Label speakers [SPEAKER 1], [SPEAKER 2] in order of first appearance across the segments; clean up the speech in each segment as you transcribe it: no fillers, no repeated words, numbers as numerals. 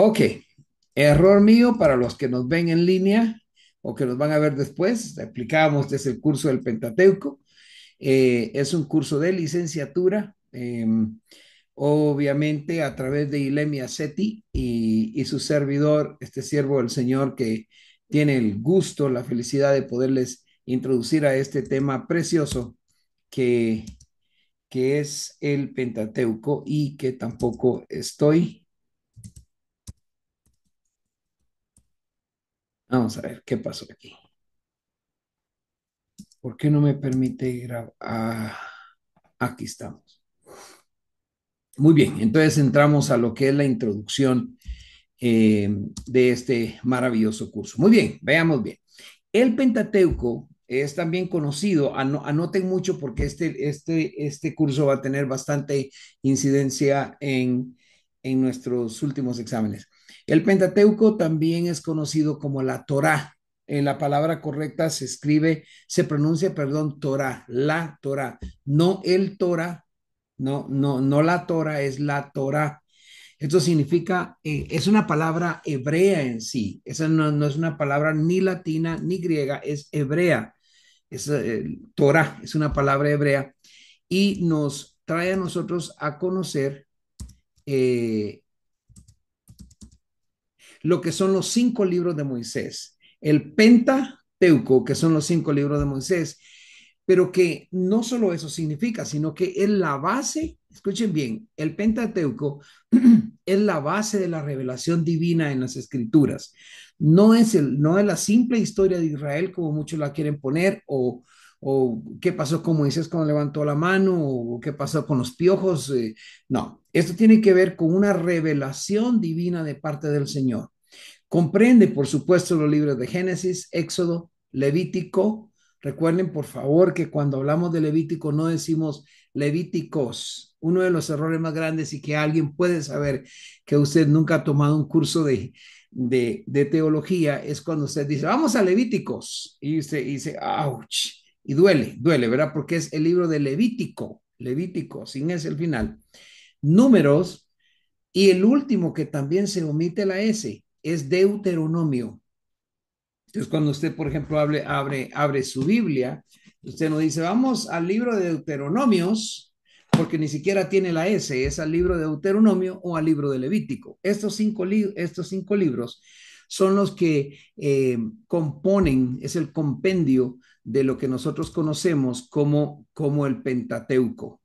[SPEAKER 1] Ok, error mío para los que nos ven en línea o que nos van a ver después. Explicábamos desde el curso del Pentateuco. Es un curso de licenciatura, obviamente a través de Ilemia Seti y su servidor, este siervo del Señor que tiene el gusto, la felicidad de poderles introducir a este tema precioso que, que es el Pentateuco y que tampoco estoy. Vamos a ver qué pasó aquí. ¿Por qué no me permite grabar? Aquí estamos. Muy bien, entonces entramos a lo que es la introducción de este maravilloso curso. Muy bien, veamos bien. El Pentateuco es también conocido, anoten mucho porque este curso va a tener bastante incidencia en nuestros últimos exámenes. El Pentateuco también es conocido como la Torá. En la palabra correcta se pronuncia, perdón, Torá, la Torá, no el Torá, no la Torá, es la Torá. Esto significa, es una palabra hebrea en sí. Esa no es una palabra ni latina ni griega, es hebrea. Es, Torah es una palabra hebrea y nos trae a nosotros a conocer eh, lo que son los 5 libros de Moisés. El Pentateuco, que son los 5 libros de Moisés, pero que no solo eso significa, sino que es la base, escuchen bien, el Pentateuco es la base de la revelación divina en las escrituras. No es la simple historia de Israel como muchos la quieren poner o qué pasó con Moisés cuando levantó la mano o qué pasó con los piojos. No, esto tiene que ver con una revelación divina de parte del Señor. Comprende, por supuesto, los libros de Génesis, Éxodo, Levítico. Recuerden, por favor, que cuando hablamos de Levítico no decimos Levíticos. Uno de los errores más grandes y que alguien puede saber que usted nunca ha tomado un curso de teología es cuando usted dice, vamos a Levíticos. Y usted dice, ouch. Y duele, ¿verdad? Porque es el libro de Levítico, Levítico, sin es el final. Números y el último que también se omite la S es Deuteronomio. Entonces, cuando usted, por ejemplo, abre su Biblia, usted no dice, vamos al libro de Deuteronomios, porque ni siquiera tiene la S, es al libro de Deuteronomio o al libro de Levítico. Estos cinco libros son los que componen, es el compendio de lo que nosotros conocemos como el Pentateuco,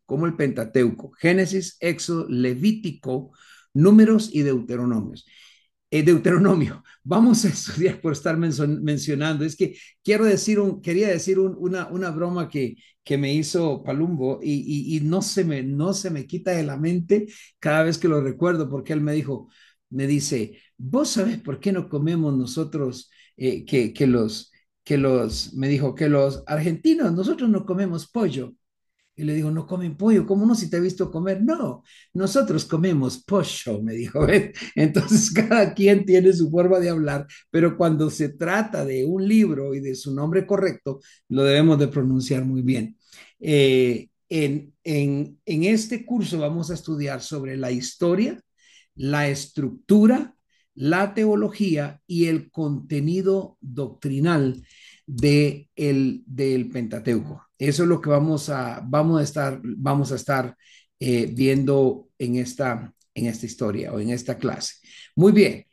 [SPEAKER 1] Génesis, Éxodo, Levítico, Números y Deuteronomios. Deuteronomio. Vamos a estudiar por estar mencionando. Es que quería decir una broma que me hizo Palumbo y no se me quita de la mente cada vez que lo recuerdo, porque él me dice, ¿vos sabés por qué no comemos nosotros me dijo que los argentinos, nosotros no comemos pollo? Y le digo, no comen pollo, ¿cómo no si te he visto comer? No, nosotros comemos pollo, me dijo. ¿Ves? Entonces cada quien tiene su forma de hablar, pero cuando se trata de un libro y de su nombre correcto, lo debemos de pronunciar muy bien. En este curso vamos a estudiar sobre la historia, la estructura, la teología y el contenido doctrinal del Pentateuco. Eso es lo que vamos a estar viendo en esta historia o en esta clase. Muy bien,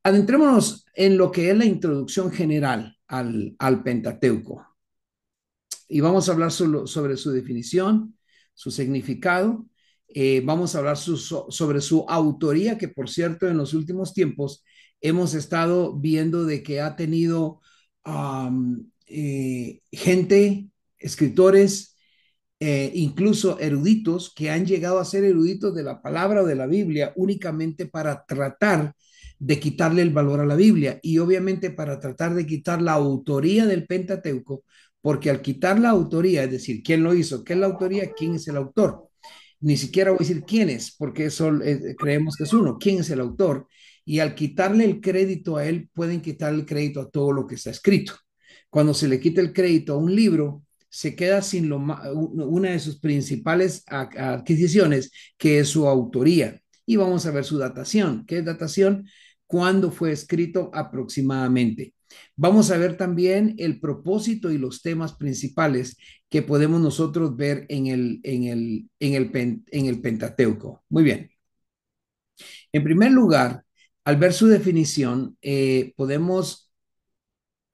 [SPEAKER 1] adentrémonos en lo que es la introducción general al Pentateuco y vamos a hablar sobre su definición, su significado. Vamos a hablar sobre su autoría, que por cierto en los últimos tiempos hemos estado viendo de que ha tenido gente, escritores, incluso eruditos que han llegado a ser eruditos de la palabra o de la Biblia únicamente para tratar de quitarle el valor a la Biblia y obviamente para tratar de quitar la autoría del Pentateuco, porque al quitar la autoría, es decir, quién lo hizo, qué es la autoría, quién es el autor. Ni siquiera voy a decir quién es, porque eso creemos que es uno, quién es el autor. Y al quitarle el crédito a él, pueden quitarle el crédito a todo lo que está escrito. Cuando se le quita el crédito a un libro, se queda sin una de sus principales adquisiciones, que es su autoría. y vamos a ver su datación. ¿Qué es datación? ¿Cuándo fue escrito aproximadamente? Vamos a ver también el propósito y los temas principales que podemos nosotros ver en el Pentateuco. Muy bien. En primer lugar, al ver su definición, podemos,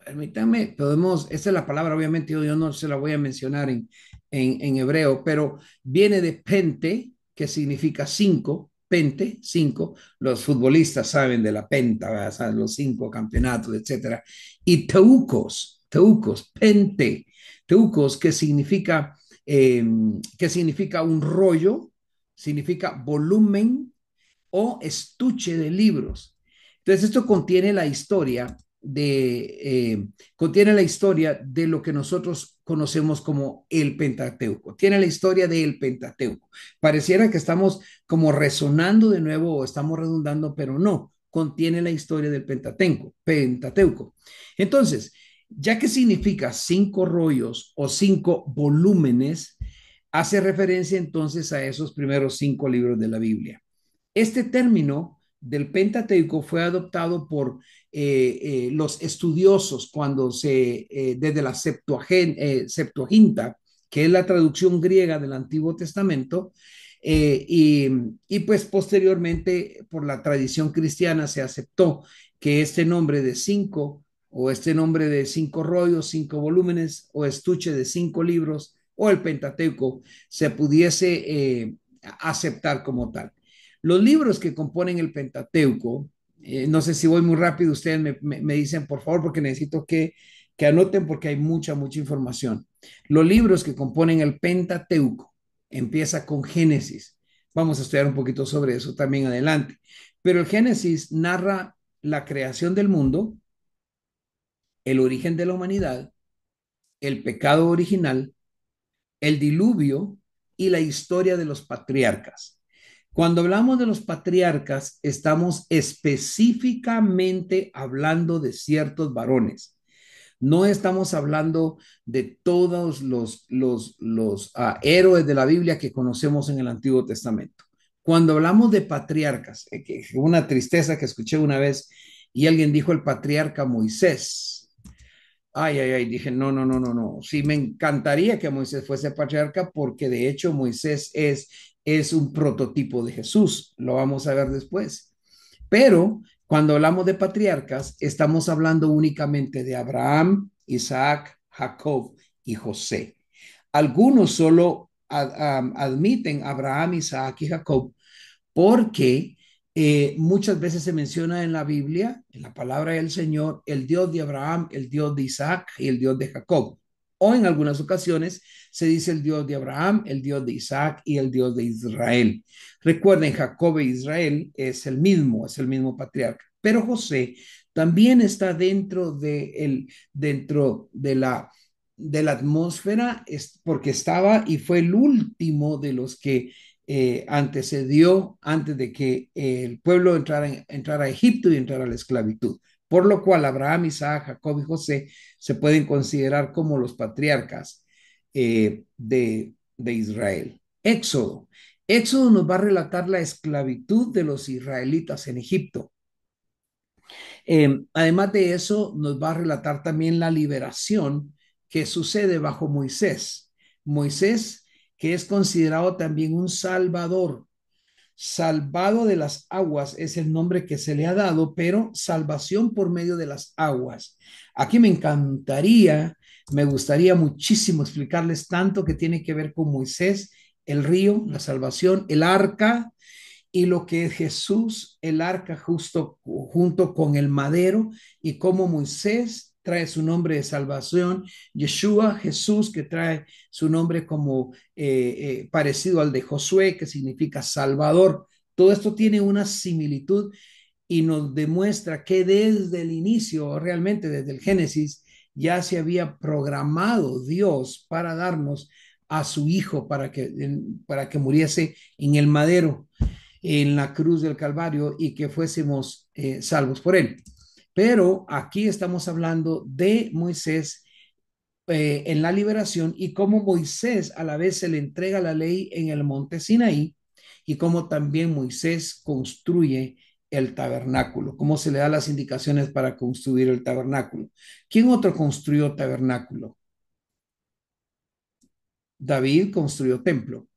[SPEAKER 1] permítanme, podemos, esta es la palabra, obviamente yo no se la voy a mencionar en hebreo, pero viene de pente, que significa cinco, pente, cinco, los futbolistas saben de la penta, ¿verdad? ¿Saben? Los cinco campeonatos, etcétera, y teucos, pente, teucos, que significa un rollo, significa volumen o estuche de libros. Entonces, esto contiene la historia de lo que nosotros conocemos como el Pentateuco. Tiene la historia del Pentateuco. Pareciera que estamos como resonando de nuevo o estamos redundando, pero no. Contiene la historia del Pentateuco. Entonces, ya que significa cinco rollos o cinco volúmenes, hace referencia entonces a esos primeros cinco libros de la Biblia. Este término del Pentateuco fue adoptado por los estudiosos desde la Septuaginta, que es la traducción griega del Antiguo Testamento, y pues posteriormente por la tradición cristiana se aceptó que este nombre de cinco o este nombre de cinco rollos, cinco volúmenes o estuche de cinco libros o el Pentateuco se pudiese aceptar como tal. Los libros que componen el Pentateuco, no sé si voy muy rápido, ustedes me dicen por favor porque necesito que anoten porque hay mucha información. Los libros que componen el Pentateuco empieza con Génesis. Vamos a estudiar un poquito sobre eso también adelante. Pero el Génesis narra la creación del mundo, el origen de la humanidad, el pecado original, el diluvio y la historia de los patriarcas. Cuando hablamos de los patriarcas, estamos específicamente hablando de ciertos varones. No estamos hablando de todos los héroes de la Biblia que conocemos en el Antiguo Testamento. Cuando hablamos de patriarcas, que una tristeza que escuché una vez y alguien dijo el patriarca Moisés. Dije, no. Sí, me encantaría que Moisés fuese patriarca porque de hecho Moisés es un prototipo de Jesús, lo vamos a ver después. Pero cuando hablamos de patriarcas, estamos hablando únicamente de Abraham, Isaac, Jacob y José. Algunos solo admiten Abraham, Isaac y Jacob porque muchas veces se menciona en la Biblia, en la palabra del Señor, el Dios de Abraham, el Dios de Isaac y el Dios de Jacob. O en algunas ocasiones se dice el Dios de Abraham, el Dios de Isaac y el Dios de Israel. Recuerden, Jacob e Israel es el mismo patriarca. Pero José también está dentro de la atmósfera, porque estaba y fue el último de los que antecedió antes de que el pueblo entrara a Egipto y entrara a la esclavitud. Por lo cual Abraham, Isaac, Jacob y José se pueden considerar como los patriarcas de Israel. Éxodo. Éxodo nos va a relatar la esclavitud de los israelitas en Egipto. Además de eso, nos va a relatar también la liberación que sucede bajo Moisés. Moisés, que es considerado también un salvador. Salvado de las aguas es el nombre que se le ha dado, pero salvación por medio de las aguas. Aquí me gustaría muchísimo explicarles tanto que tiene que ver con Moisés, el río, la salvación, el arca, y lo que es Jesús, el arca justo junto con el madero y cómo Moisés trae su nombre de salvación, Yeshua, Jesús, que trae su nombre como parecido al de Josué, que significa Salvador. Todo esto tiene una similitud y nos demuestra que desde el inicio, realmente desde el Génesis, ya se había programado Dios para darnos a su Hijo para que muriese en el madero en la cruz del Calvario y que fuésemos salvos por él. Pero aquí estamos hablando de Moisés en la liberación y cómo Moisés a la vez se le entrega la ley en el monte Sinaí y cómo también Moisés construye el tabernáculo, cómo se le da las indicaciones para construir el tabernáculo. ¿Quién otro construyó tabernáculo? David construyó templo.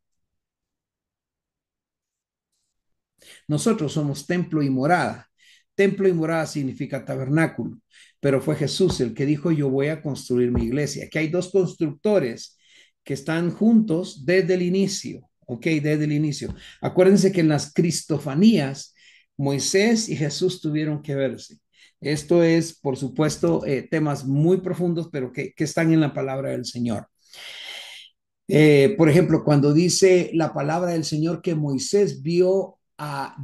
[SPEAKER 1] Nosotros somos templo y morada. Templo y morada significa tabernáculo, pero fue Jesús el que dijo, yo voy a construir mi iglesia. Aquí hay dos constructores que están juntos desde el inicio, ¿ok? Desde el inicio. Acuérdense que en las cristofanías, Moisés y Jesús tuvieron que verse. Esto es, por supuesto, temas muy profundos, pero que están en la palabra del Señor. Por ejemplo, cuando dice la palabra del Señor que Moisés vio a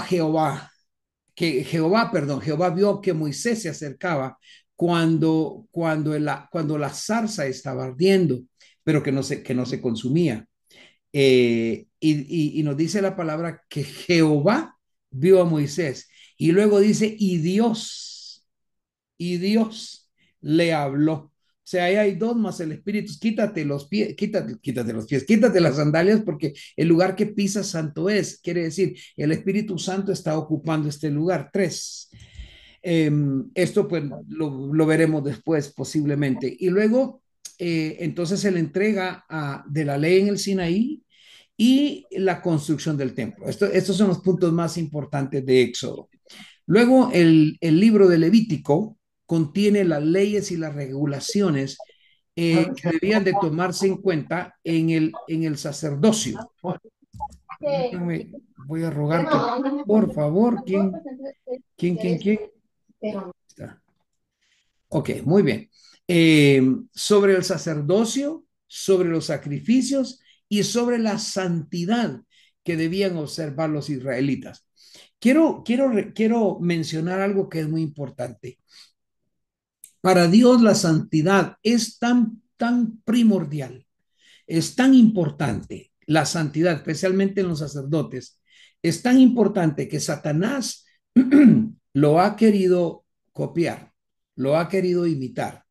[SPEAKER 1] Jehová, Jehová vio que Moisés se acercaba cuando la zarza estaba ardiendo, pero que no se consumía. Y nos dice la palabra que Jehová vio a Moisés. Y luego dice, y Dios le habló. O sea, ahí hay dos más el Espíritu. Quítate los pies, quítate los pies, quítate las sandalias porque el lugar que pisas santo es. Quiere decir, el Espíritu Santo está ocupando este lugar. Tres. Esto pues lo veremos después posiblemente. Y luego, entonces se le entrega de la ley en el Sinaí y la construcción del templo. Estos son los puntos más importantes de Éxodo. Luego, el libro de Levítico contiene las leyes y las regulaciones que debían de tomarse en cuenta en el sacerdocio. Déjame, voy a rogar que, por favor, ¿quién? Está. Ok, muy bien. Sobre el sacerdocio, sobre los sacrificios y sobre la santidad que debían observar los israelitas. Quiero mencionar algo que es muy importante. Para Dios la santidad es tan primordial, es tan importante, la santidad, especialmente en los sacerdotes, es tan importante que Satanás lo ha querido copiar, lo ha querido imitar.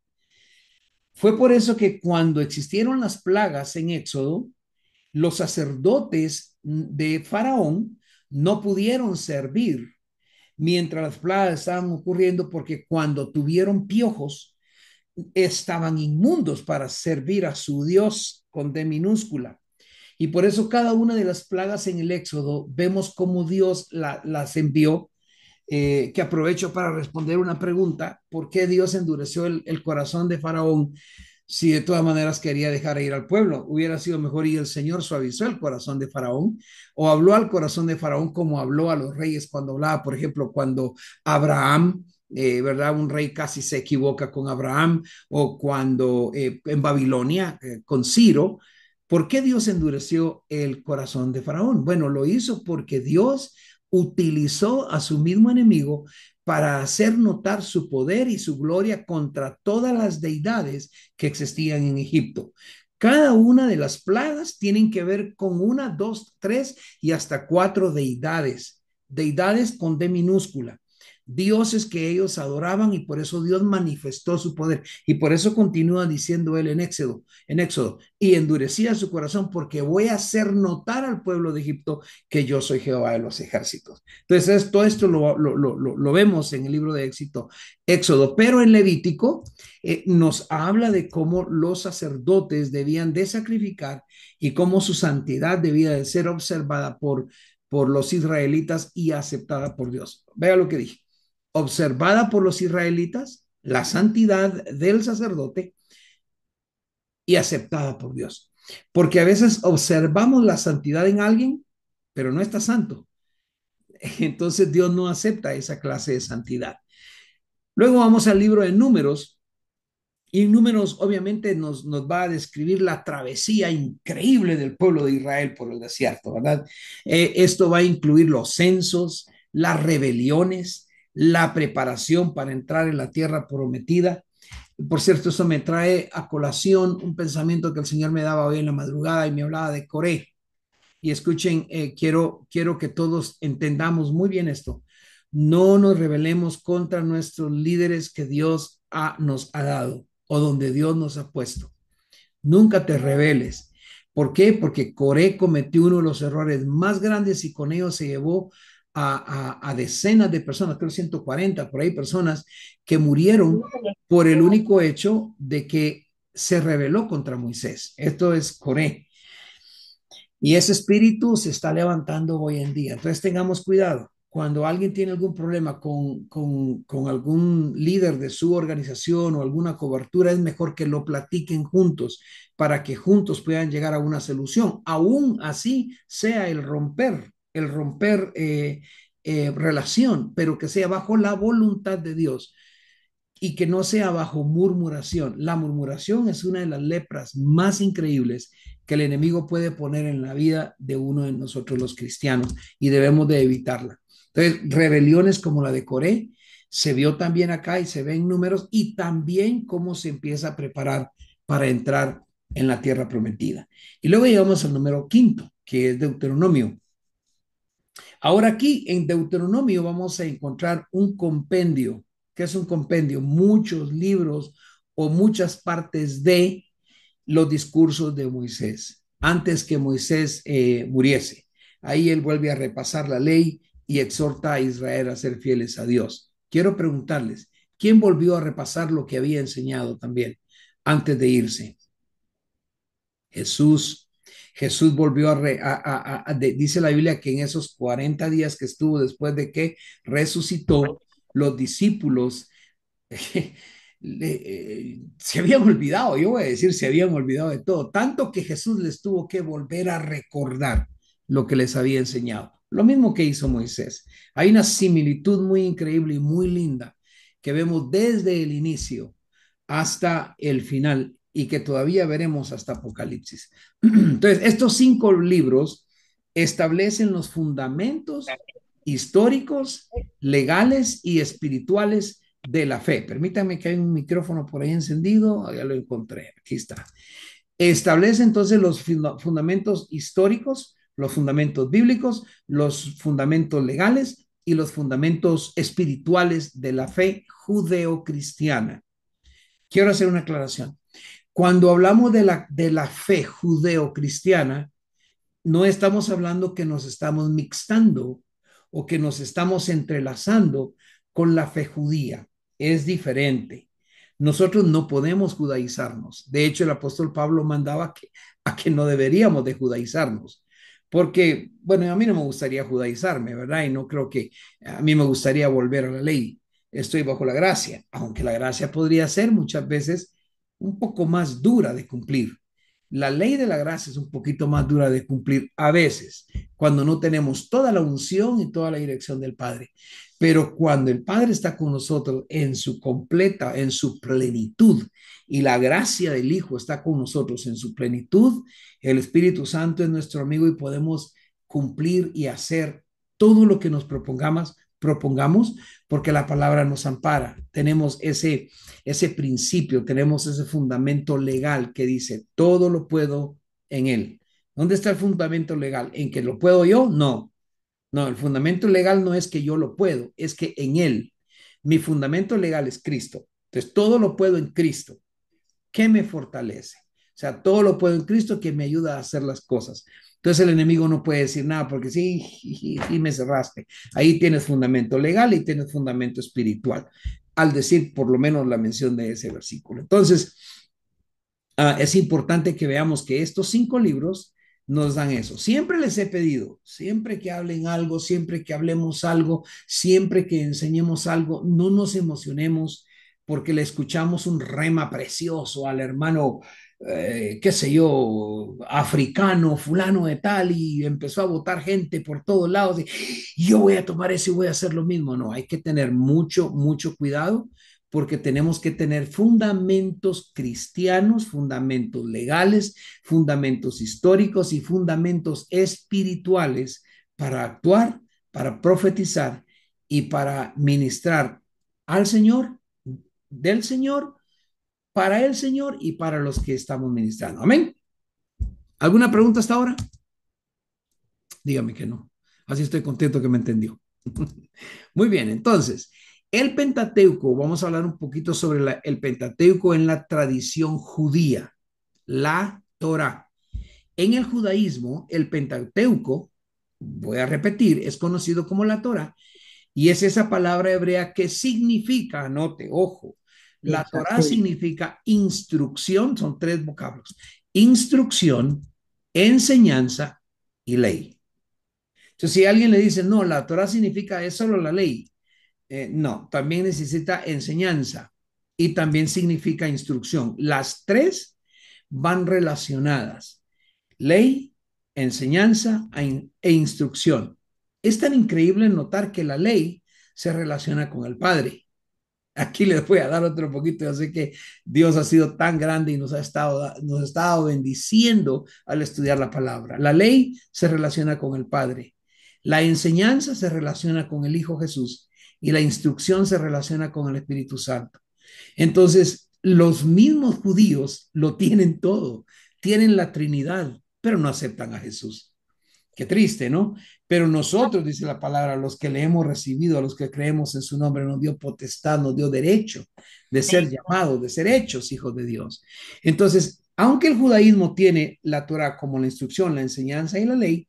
[SPEAKER 1] Fue por eso que cuando existieron las plagas en Éxodo, los sacerdotes de Faraón no pudieron servir mientras las plagas estaban ocurriendo porque cuando tuvieron piojos estaban inmundos para servir a su Dios con D minúscula. Y por eso cada una de las plagas en el Éxodo vemos cómo Dios las envió. Que aprovecho para responder una pregunta: ¿por qué Dios endureció el corazón de Faraón si de todas maneras quería dejar ir al pueblo? Hubiera sido mejor y el Señor suavizó el corazón de Faraón o habló al corazón de Faraón como habló a los reyes cuando hablaba, por ejemplo, cuando Abraham, ¿verdad? Un rey casi se equivoca con Abraham, o cuando en Babilonia con Ciro. ¿Por qué Dios endureció el corazón de Faraón? Bueno, lo hizo porque Dios utilizó a su mismo enemigo para hacer notar su poder y su gloria contra todas las deidades que existían en Egipto. Cada una de las plagas tienen que ver con una, dos, tres y hasta cuatro deidades, deidades con D minúscula, dioses que ellos adoraban, y por eso Dios manifestó su poder. Y por eso continúa diciendo él en Éxodo, y endurecía su corazón porque voy a hacer notar al pueblo de Egipto que yo soy Jehová de los ejércitos. Entonces, todo esto lo vemos en el libro de Éxodo, pero en Levítico nos habla de cómo los sacerdotes debían de sacrificar y cómo su santidad debía de ser observada por los israelitas y aceptada por Dios. Vea lo que dije: observada por los israelitas, la santidad del sacerdote, y aceptada por Dios. Porque a veces observamos la santidad en alguien, pero no está santo. Entonces Dios no acepta esa clase de santidad. Luego vamos al libro de Números. Y en Números obviamente nos va a describir la travesía increíble del pueblo de Israel por el desierto, ¿verdad? Esto va a incluir los censos, las rebeliones, la preparación para entrar en la tierra prometida. Por cierto, eso me trae a colación un pensamiento que el Señor me daba hoy en la madrugada y me hablaba de Coré. Y escuchen, quiero que todos entendamos muy bien esto. No nos rebelemos contra nuestros líderes que Dios nos ha dado o donde Dios nos ha puesto. Nunca te rebeles, ¿Por qué? Porque Coré cometió uno de los errores más grandes y con ello se llevó a decenas de personas, creo 140 por ahí personas que murieron por el único hecho de que se rebeló contra Moisés. Esto es Coré. Y ese espíritu se está levantando hoy en día. Entonces tengamos cuidado. Cuando alguien tiene algún problema con algún líder de su organización o alguna cobertura, es mejor que lo platiquen juntos para que juntos puedan llegar a una solución. Aún así sea el romper relación, pero que sea bajo la voluntad de Dios y que no sea bajo murmuración. La murmuración es una de las lepras más increíbles que el enemigo puede poner en la vida de uno de nosotros los cristianos y debemos de evitarla. Entonces, rebeliones como la de Coré se vio también acá y se ven números y también cómo se empieza a preparar para entrar en la tierra prometida. Y luego llegamos al número quinto, que es Deuteronomio. Ahora aquí en Deuteronomio vamos a encontrar un compendio. ¿Qué es un compendio? Muchos libros o muchas partes de los discursos de Moisés, antes que Moisés muriese. Ahí él vuelve a repasar la ley y exhorta a Israel a ser fieles a Dios. Quiero preguntarles, ¿quién volvió a repasar lo que había enseñado también antes de irse? Jesús. Jesús volvió dice la Biblia que en esos 40 días que estuvo después de que resucitó, los discípulos se habían olvidado, yo voy a decir, se habían olvidado de todo, tanto que Jesús les tuvo que volver a recordar lo que les había enseñado. Lo mismo que hizo Moisés. Hay una similitud muy increíble y muy linda que vemos desde el inicio hasta el final y que todavía veremos hasta Apocalipsis. Entonces, estos 5 libros establecen los fundamentos históricos, legales y espirituales de la fe. Permítanme que hay un micrófono por ahí encendido, ya lo encontré, aquí está. Establece entonces los fundamentos históricos, los fundamentos bíblicos, los fundamentos legales y los fundamentos espirituales de la fe judeocristiana. Quiero hacer una aclaración. Cuando hablamos de la fe judeocristiana, no estamos hablando que nos estamos mixtando o que nos estamos entrelazando con la fe judía. Es diferente. Nosotros no podemos judaizarnos. De hecho, el apóstol Pablo mandaba a que no deberíamos de judaizarnos. Porque, bueno, a mí no me gustaría judaizarme, ¿verdad? Y no creo que a mí me gustaría volver a la ley. Estoy bajo la gracia, aunque la gracia podría ser muchas veces un poco más dura de cumplir. La ley de la gracia es un poquito más dura de cumplir a veces, cuando no tenemos toda la unción y toda la dirección del Padre. Pero cuando el Padre está con nosotros en su completa, en su plenitud, y la gracia del Hijo está con nosotros en su plenitud, el Espíritu Santo es nuestro amigo y podemos cumplir y hacer todo lo que nos propongamos, porque la palabra nos ampara. Tenemos ese principio, tenemos ese fundamento legal que dice, todo lo puedo en Él. ¿Dónde está el fundamento legal? ¿En que lo puedo yo? No, no, el fundamento legal no es que yo lo puedo, es que en Él. Mi fundamento legal es Cristo. Entonces, todo lo puedo en Cristo. ¿Qué me fortalece? O sea, todo lo puedo en Cristo que me ayuda a hacer las cosas. Entonces el enemigo no puede decir nada porque sí, y me cerraste. Ahí tienes fundamento legal y tienes fundamento espiritual, al decir por lo menos la mención de ese versículo. Entonces, es importante que veamos que estos 5 libros nos dan eso. Siempre les he pedido, siempre que hablen algo, siempre que hablemos algo, siempre que enseñemos algo, no nos emocionemos porque le escuchamos un rema precioso al hermano, qué sé yo, africano, fulano de tal, y empezó a votar gente por todos lados. Y yo voy a tomar eso y voy a hacer lo mismo. No, hay que tener mucho, mucho cuidado porque tenemos que tener fundamentos cristianos, fundamentos legales, fundamentos históricos y fundamentos espirituales para actuar, para profetizar y para ministrar al Señor, del Señor, para el Señor y para los que estamos ministrando. Amén. ¿Alguna pregunta hasta ahora? Dígame que no. Así estoy contento que me entendió. Muy bien, entonces, el Pentateuco, vamos a hablar un poquito sobre el Pentateuco en la tradición judía, la Torah. En el judaísmo, el Pentateuco, voy a repetir, es conocido como la Torá, y es esa palabra hebrea que significa, anote, ojo, la Torá
[SPEAKER 2] Exacto.
[SPEAKER 1] significa instrucción, son tres vocablos, instrucción, enseñanza y ley. Entonces, si alguien le dice, no, la Torá significa es solo la ley, no, también necesita enseñanza y también significa instrucción. Las tres van relacionadas, ley, enseñanza e instrucción. Es tan increíble notar que la ley se relaciona con el Padre. Aquí les voy a dar otro poquito. Yo sé que Dios ha sido tan grande y nos ha estado bendiciendo al estudiar la palabra. La ley se relaciona con el Padre. La enseñanza se relaciona con el Hijo Jesús y la instrucción se relaciona con el Espíritu Santo. Entonces, los mismos judíos lo tienen todo, tienen la Trinidad, pero no aceptan a Jesús. Qué triste, ¿no? Pero nosotros, dice la palabra, los que le hemos recibido, a los que creemos en su nombre, nos dio potestad, nos dio derecho de ser llamados, de ser hechos hijos de Dios. Entonces, aunque el judaísmo tiene la Torah como la instrucción, la enseñanza y la ley,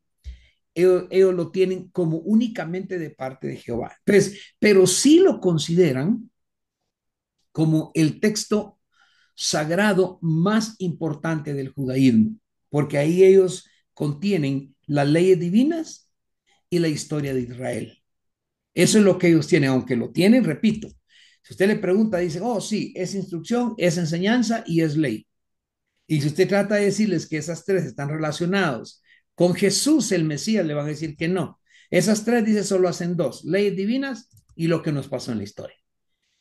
[SPEAKER 1] ellos lo tienen como únicamente de parte de Jehová. Entonces, pero sí lo consideran como el texto sagrado más importante del judaísmo, porque ahí ellos contienen las leyes divinas y la historia de Israel. Eso es lo que ellos tienen, aunque lo tienen, repito. Si usted le pregunta, dice, oh, sí, es instrucción, es enseñanza y es ley. Y si usted trata de decirles que esas tres están relacionados con Jesús, el Mesías, le van a decir que no. Esas tres, dice, solo hacen dos, leyes divinas y lo que nos pasó en la historia.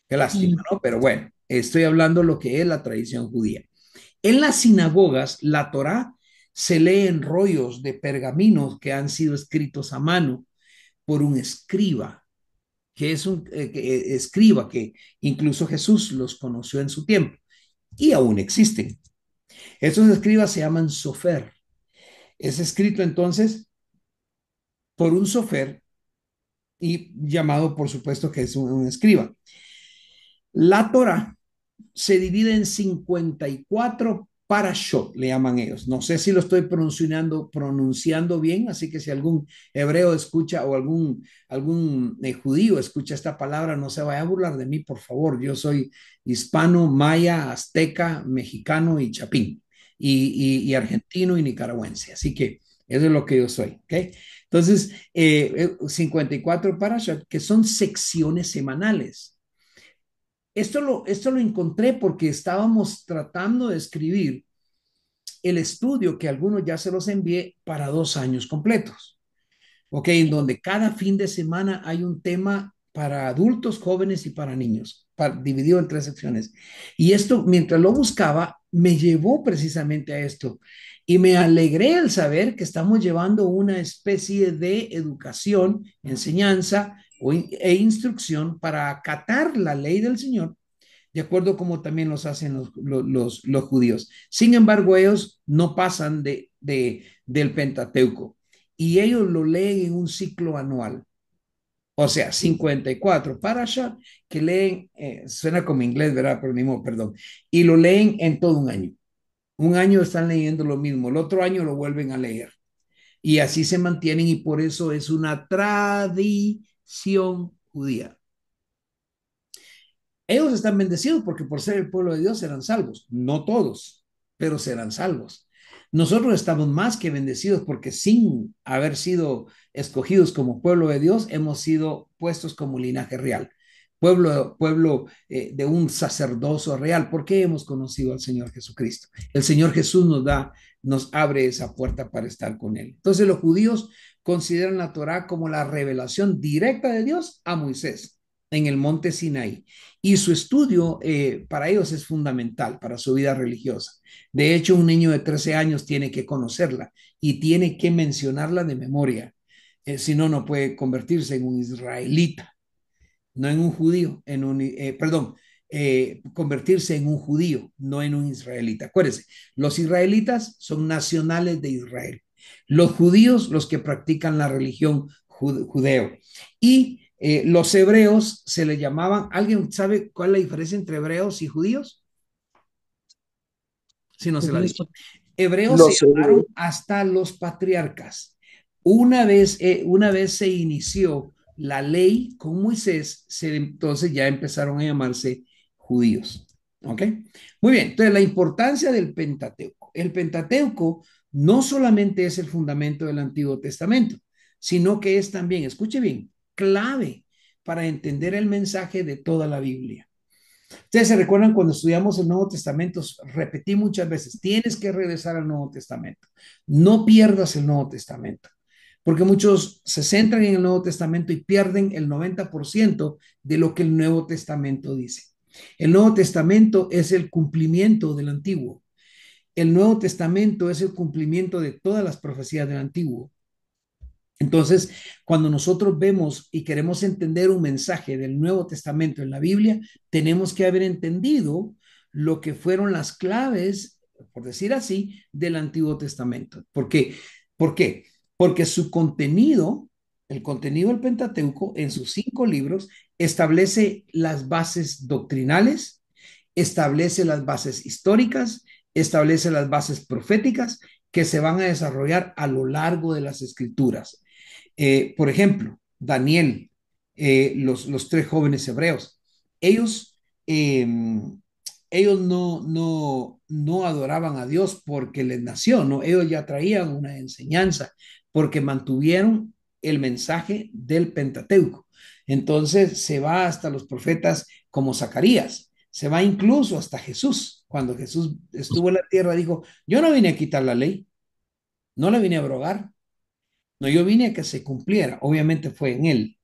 [SPEAKER 1] Qué lástima,
[SPEAKER 2] Mm.
[SPEAKER 1] ¿no? Pero bueno, estoy hablando de lo que es la tradición judía. En las sinagogas, la Torá se lee en rollos de pergaminos que han sido escritos a mano por un escriba, que es un escriba que incluso Jesús los conoció en su tiempo y aún existen. Estos escribas se llaman sofer. Es escrito entonces por un sofer y llamado, por supuesto, que es un escriba. La Torah se divide en 54 parashot, le llaman ellos. No sé si lo estoy pronunciando bien, así que si algún hebreo escucha o algún judío escucha esta palabra, no se vaya a burlar de mí, por favor. Yo soy hispano, maya, azteca, mexicano y chapín, y argentino y nicaragüense. Así que eso es lo que yo soy, ¿ok? Entonces, 54 parashot, que son secciones semanales. Esto lo encontré porque estábamos tratando de escribir el estudio que algunos ya se los envié para 2 años completos, ¿ok? En donde cada fin de semana hay un tema para adultos, jóvenes y para niños, dividido en tres secciones. Y esto, mientras lo buscaba, me llevó precisamente a esto. Y me alegré al saber que estamos llevando una especie de educación, enseñanza e instrucción para acatar la ley del Señor de acuerdo como también los hacen los judíos. Sin embargo, ellos no pasan del Pentateuco y ellos lo leen en un ciclo anual. O sea, 54 parasha que leen, suena como inglés, ¿verdad? Pero ni modo, perdón. Y lo leen en todo un año. Un año están leyendo lo mismo, el otro año lo vuelven a leer. Y así se mantienen y por eso es una tradición judía. Ellos están bendecidos porque por ser el pueblo de Dios serán salvos. No todos, pero serán salvos. Nosotros estamos más que bendecidos porque sin haber sido escogidos como pueblo de Dios, hemos sido puestos como linaje real, pueblo de un sacerdocio real, porque hemos conocido al Señor Jesucristo. El Señor Jesús nos abre esa puerta para estar con Él. Entonces los judíos consideran la Torá como la revelación directa de Dios a Moisés en el monte Sinaí. Y su estudio para ellos es fundamental para su vida religiosa. De hecho, un niño de 13 años tiene que conocerla y tiene que mencionarla de memoria. Si no, no puede convertirse en un israelita, no en un judío, perdón, convertirse en un judío, no en un israelita. Acuérdense, los israelitas son nacionales de Israel. Los judíos, los que practican la religión judeo. Y los hebreos se le llamaban, ¿alguien sabe cuál es la diferencia entre hebreos y judíos? Si no se la
[SPEAKER 2] Judíos,
[SPEAKER 1] digo. Hebreos
[SPEAKER 2] Lo
[SPEAKER 1] se
[SPEAKER 2] sé.
[SPEAKER 1] llamaron hasta los patriarcas. Una vez se inició la ley con Moisés, entonces ya empezaron a llamarse judíos. ¿Ok? Muy bien, entonces la importancia del Pentateuco. El Pentateuco no solamente es el fundamento del Antiguo Testamento, sino que es también, escuche bien, clave para entender el mensaje de toda la Biblia. Ustedes se recuerdan cuando estudiamos el Nuevo Testamento, repetí muchas veces, tienes que regresar al Nuevo Testamento. No pierdas el Nuevo Testamento, porque muchos se centran en el Nuevo Testamento y pierden el 90% de lo que el Nuevo Testamento dice. El Nuevo Testamento es el cumplimiento del Antiguo. El Nuevo Testamento es el cumplimiento de todas las profecías del Antiguo. Entonces, cuando nosotros vemos y queremos entender un mensaje del Nuevo Testamento en la Biblia, tenemos que haber entendido lo que fueron las claves, por decir así, del Antiguo Testamento. ¿Por qué? ¿Por qué? Porque su contenido, el contenido del Pentateuco, en sus 5 libros, establece las bases doctrinales, establece las bases históricas, establece las bases proféticas que se van a desarrollar a lo largo de las escrituras. Por ejemplo, Daniel, los 3 jóvenes hebreos, ellos, eh, ellos no adoraban a Dios porque les nació, no, ellos ya traían una enseñanza porque mantuvieron el mensaje del Pentateuco. Entonces se va hasta los profetas como Zacarías, se va incluso hasta Jesús. Cuando Jesús estuvo en la tierra, dijo, yo no vine a quitar la ley, no la vine a abrogar, no, yo vine a que se cumpliera. Obviamente fue en él.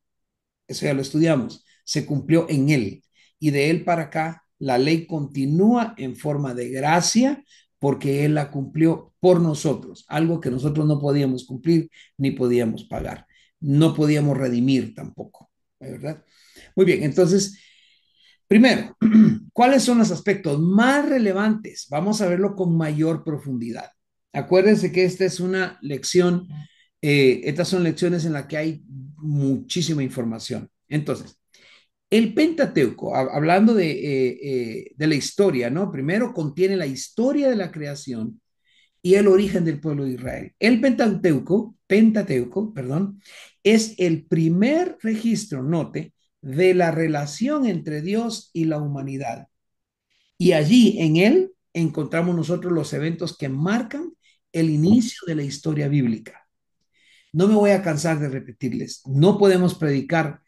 [SPEAKER 1] Eso ya lo estudiamos. Se cumplió en él. Y de él para acá, la ley continúa en forma de gracia porque él la cumplió por nosotros. Algo que nosotros no podíamos cumplir ni podíamos pagar. No podíamos redimir tampoco. ¿Verdad? Muy bien. Entonces, primero, ¿cuáles son los aspectos más relevantes? Vamos a verlo con mayor profundidad. Acuérdense que esta es una lección, estas son lecciones en las que hay muchísima información. Entonces, el Pentateuco, hablando de la historia, ¿no? Primero contiene la historia de la creación y el origen del pueblo de Israel. El Pentateuco, perdón, es el primer registro, note, de la relación entre Dios y la humanidad. Y allí en él encontramos nosotros los eventos que marcan el inicio de la historia bíblica. No me voy a cansar de repetirles, no podemos predicar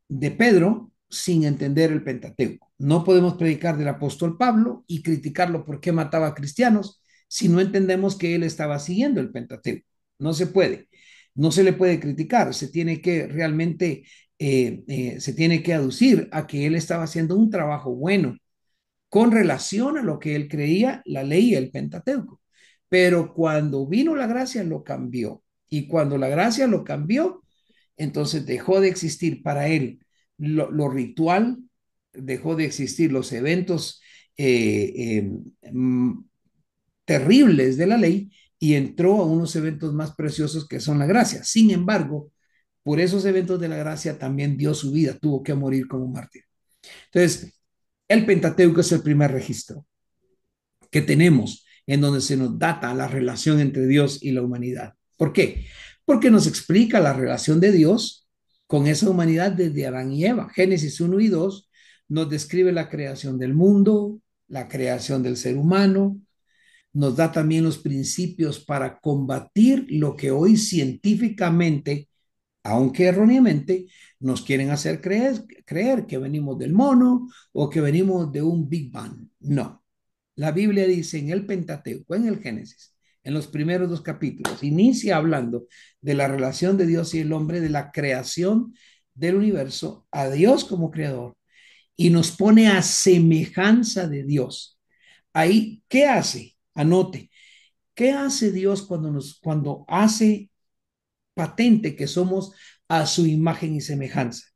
[SPEAKER 1] de Pedro sin entender el Pentateuco. No podemos predicar del apóstol Pablo y criticarlo porque mataba a cristianos si no entendemos que él estaba siguiendo el Pentateuco. No se puede, no se le puede criticar, se tiene que realmente, se tiene que aducir a que él estaba haciendo un trabajo bueno con relación a lo que él creía, la ley y el Pentateuco. Pero cuando vino la gracia, lo cambió. Y cuando la gracia lo cambió, entonces dejó de existir para él lo ritual, dejó de existir los eventos eh, mm, terribles de la ley y entró a unos eventos más preciosos que son la gracia. Sin embargo, por esos eventos de la gracia también dio su vida, tuvo que morir como mártir. Entonces, el Pentateuco es el primer registro que tenemos en donde se nos data la relación entre Dios y la humanidad. ¿Por qué? Porque nos explica la relación de Dios con esa humanidad desde Adán y Eva. Génesis 1 y 2 nos describe la creación del mundo, la creación del ser humano, nos da también los principios para combatir lo que hoy científicamente, aunque erróneamente, nos quieren hacer creer que venimos del mono o que venimos de un Big Bang. No, la Biblia dice en el Pentateuco, en el Génesis, en los primeros 2 capítulos, inicia hablando de la relación de Dios y el hombre, de la creación del universo, a Dios como creador, y nos pone a semejanza de Dios. Ahí, ¿qué hace? Anote, ¿qué hace Dios cuando hace patente que somos a su imagen y semejanza?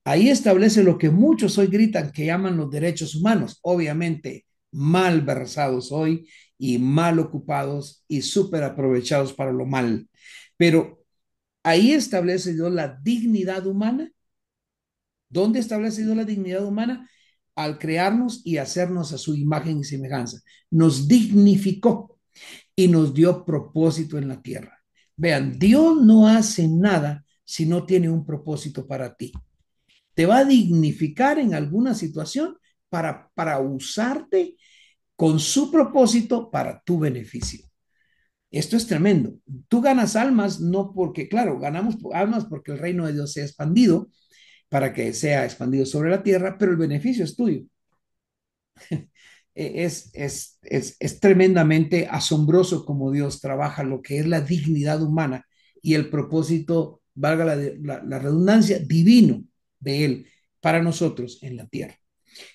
[SPEAKER 1] Ahí establece lo que muchos hoy gritan que llaman los derechos humanos, obviamente mal versados hoy y mal ocupados y súper aprovechados para lo mal. Pero ahí establece Dios la dignidad humana. ¿Dónde establece Dios la dignidad humana? Al crearnos y hacernos a su imagen y semejanza. Nos dignificó. y nos dio propósito en la tierra. Vean, Dios no hace nada si no tiene un propósito para ti. Te va a dignificar en alguna situación para usarte con su propósito para tu beneficio. Esto es tremendo. Tú ganas almas no porque, claro, ganamos almas porque el reino de Dios se ha expandido para que sea expandido sobre la tierra, pero el beneficio es tuyo. Es tremendamente asombroso cómo Dios trabaja lo que es la dignidad humana y el propósito, valga la redundancia, divino de Él para nosotros en la tierra.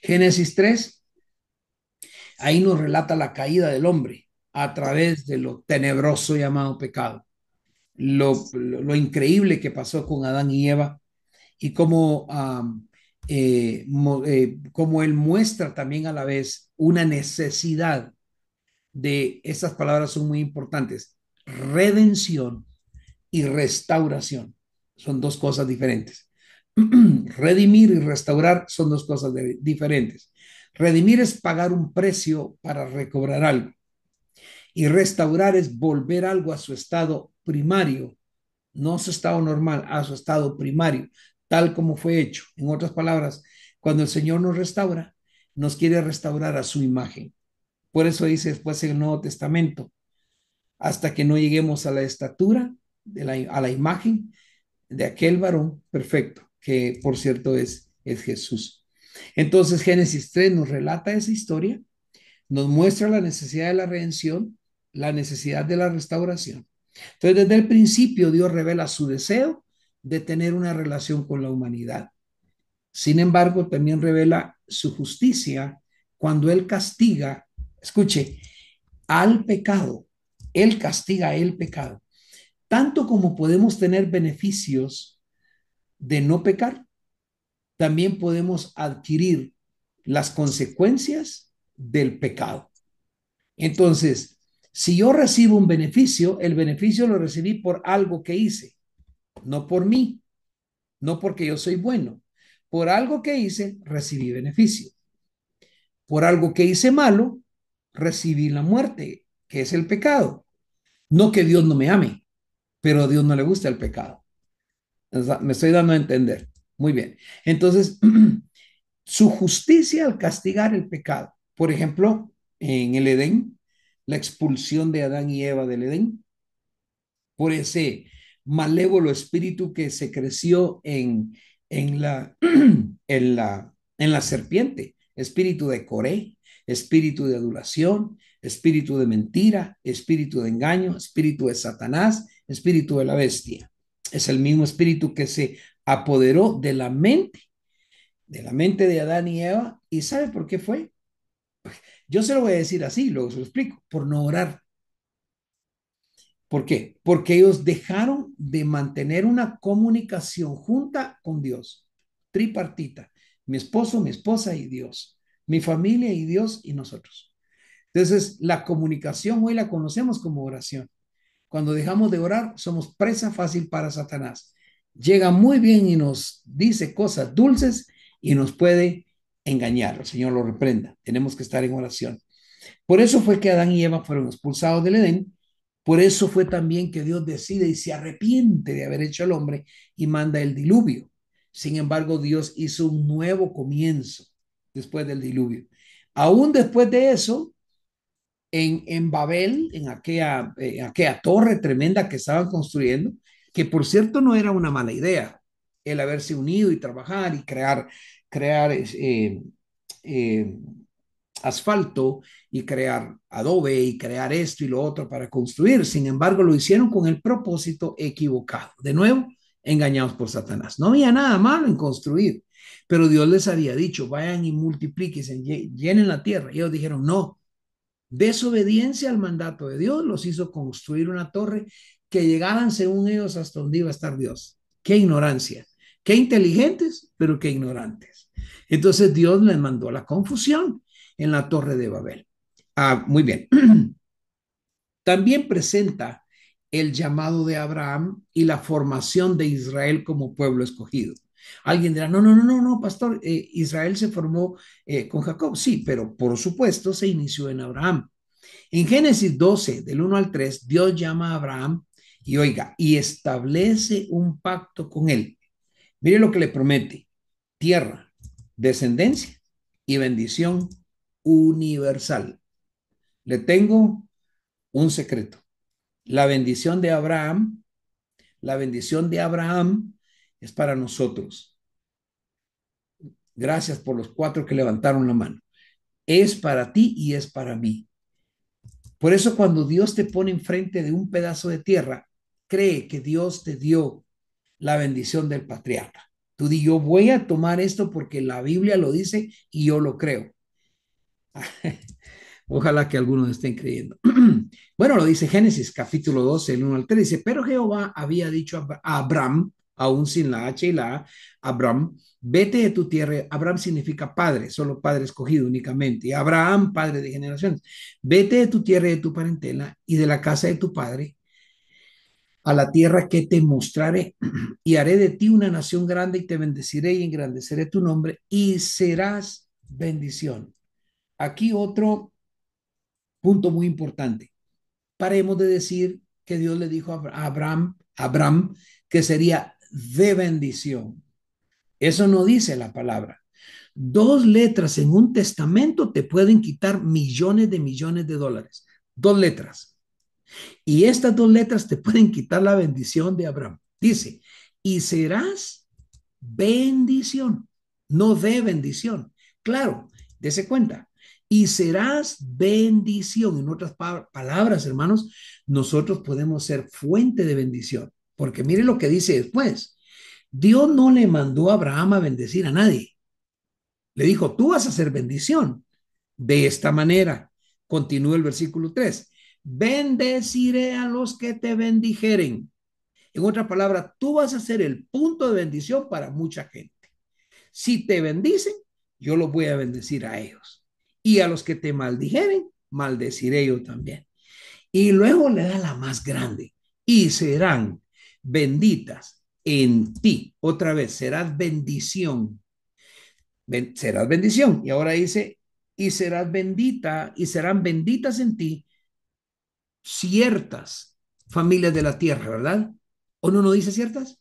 [SPEAKER 1] Génesis 3, ahí nos relata la caída del hombre a través de lo tenebroso llamado pecado, lo increíble que pasó con Adán y Eva y cómo, cómo él muestra también a la vez una necesidad de, estas palabras son muy importantes, redención y restauración. Son dos cosas diferentes. Redimir y restaurar son dos cosas diferentes. Redimir es pagar un precio para recobrar algo y restaurar es volver algo a su estado primario, no a su estado normal, a su estado primario, tal como fue hecho. En otras palabras, cuando el Señor nos restaura, nos quiere restaurar a su imagen. Por eso dice después en el Nuevo Testamento, hasta que no lleguemos a la estatura, a la imagen de aquel varón perfecto, que por cierto es Jesús. Entonces Génesis 3 nos relata esa historia, nos muestra la necesidad de la redención, la necesidad de la restauración. Entonces desde el principio Dios revela su deseo de tener una relación con la humanidad. Sin embargo, también revela su justicia cuando Él castiga, escuche, al pecado. Él castiga el pecado. Tanto como podemos tener beneficios de no pecar, también podemos adquirir las consecuencias del pecado. Entonces, si yo recibo un beneficio, el beneficio lo recibí por algo que hice, no por mí, no porque yo soy bueno. Por algo que hice, recibí beneficio. Por algo que hice malo, recibí la muerte, que es el pecado. No que Dios no me ame, pero a Dios no le gusta el pecado. O sea, me estoy dando a entender. Muy bien. Entonces, su justicia al castigar el pecado. Por ejemplo, en el Edén, la expulsión de Adán y Eva del Edén, por ese malévolo espíritu que se creció en en la serpiente, espíritu de Coré, espíritu de adulación, espíritu de mentira, espíritu de engaño, espíritu de Satanás, espíritu de la bestia. Es el mismo espíritu que se apoderó de la mente de Adán y Eva. ¿Y sabe por qué fue? Yo se lo voy a decir así, luego se lo explico, por no orar. ¿Por qué? Porque ellos dejaron de mantener una comunicación junta con Dios, tripartita, mi esposo, mi esposa y Dios, mi familia y Dios y nosotros. Entonces, la comunicación hoy la conocemos como oración. Cuando dejamos de orar, somos presa fácil para Satanás. Llega muy bien y nos dice cosas dulces y nos puede engañar. El Señor lo reprenda. Tenemos que estar en oración. Por eso fue que Adán y Eva fueron expulsados del Edén. Por eso fue también que Dios decide y se arrepiente de haber hecho al hombre y manda el diluvio. Sin embargo, Dios hizo un nuevo comienzo después del diluvio. Aún después de eso, en Babel, aquella torre tremenda que estaban construyendo, que por cierto no era una mala idea, el haberse unido y trabajar y crear eh, asfalto y crear adobe y crear esto y lo otro para construir. Sin embargo, lo hicieron con el propósito equivocado. De nuevo, engañados por Satanás. No había nada malo en construir, pero Dios les había dicho, vayan y multiplíquense, llenen la tierra. Y ellos dijeron, no, desobediencia al mandato de Dios los hizo construir una torre que llegaban según ellos hasta donde iba a estar Dios. Qué ignorancia, qué inteligentes, pero qué ignorantes. Entonces Dios les mandó la confusión en la torre de Babel. Muy bien. También presenta el llamado de Abraham y la formación de Israel como pueblo escogido. Alguien dirá, no, no, no, no, no, pastor, Israel se formó con Jacob. Sí, pero por supuesto se inició en Abraham. En Génesis 12, del 1 al 3, Dios llama a Abraham y oiga, y establece un pacto con él. Mire lo que le promete: tierra, descendencia y bendición universal. Le tengo un secreto. La bendición de Abraham, la bendición de Abraham es para nosotros. Gracias por los 4 que levantaron la mano. Es para ti y es para mí. Por eso cuando Dios te pone enfrente de un pedazo de tierra, cree que Dios te dio la bendición del patriarca. Tú di, yo voy a tomar esto porque la Biblia lo dice y yo lo creo. Ojalá que algunos estén creyendo. Bueno, lo dice Génesis capítulo 12, el 1 al 3. Dice, pero Jehová había dicho a Abraham, aún sin la H y la A, Abraham, vete de tu tierra. Abraham significa padre, solo padre escogido únicamente. Y Abraham, padre de generaciones. Vete de tu tierra y de tu parentela y de la casa de tu padre a la tierra que te mostraré, y haré de ti una nación grande y te bendeciré y engrandeceré tu nombre y serás bendición. Aquí otro punto muy importante. Paremos de decir que Dios le dijo a Abraham que sería de bendición. Eso no dice la palabra. 2 letras en un testamento te pueden quitar millones de dólares. 2 letras. Y estas 2 letras te pueden quitar la bendición de Abraham. Dice, y serás bendición, no de bendición. Claro, dése cuenta. Y serás bendición. En otras palabras, hermanos, nosotros podemos ser fuente de bendición. Porque mire lo que dice después. Dios no le mandó a Abraham a bendecir a nadie. Le dijo, tú vas a ser bendición. De esta manera, continúa el versículo 3. Bendeciré a los que te bendijeren. En otra palabra, tú vas a ser el punto de bendición para mucha gente. Si te bendicen, yo los voy a bendecir a ellos. Y a los que te maldijeren, maldeciré yo también. Y luego le da la más grande. Y serán benditas en ti. Otra vez, serás bendición. Serás bendición. Y ahora dice, y serás bendita, y serán benditas en ti ciertas familias de la tierra, ¿verdad? ¿O no dice ciertas?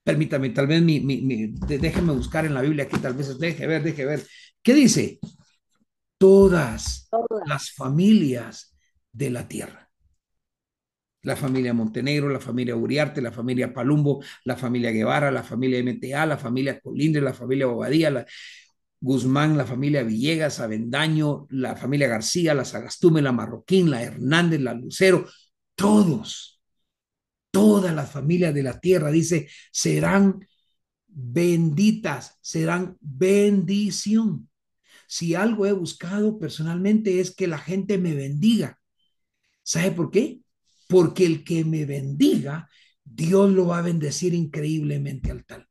[SPEAKER 1] Permítame, tal vez déjeme buscar en la Biblia aquí, tal vez deje ver. ¿Qué dice? Todas las familias de la tierra. La familia Montenegro, la familia Uriarte, la familia Palumbo, la familia Guevara, la familia MTA, la familia Colindre, la familia Bobadilla, la Guzmán, la familia Villegas, Avendaño, la familia García, la Sagastume, la Marroquín, la Hernández, la Lucero, todos, todas las familias de la tierra, dice, serán benditas, serán bendición. Si algo he buscado personalmente es que la gente me bendiga. ¿Sabe por qué? Porque el que me bendiga, Dios lo va a bendecir increíblemente al tal.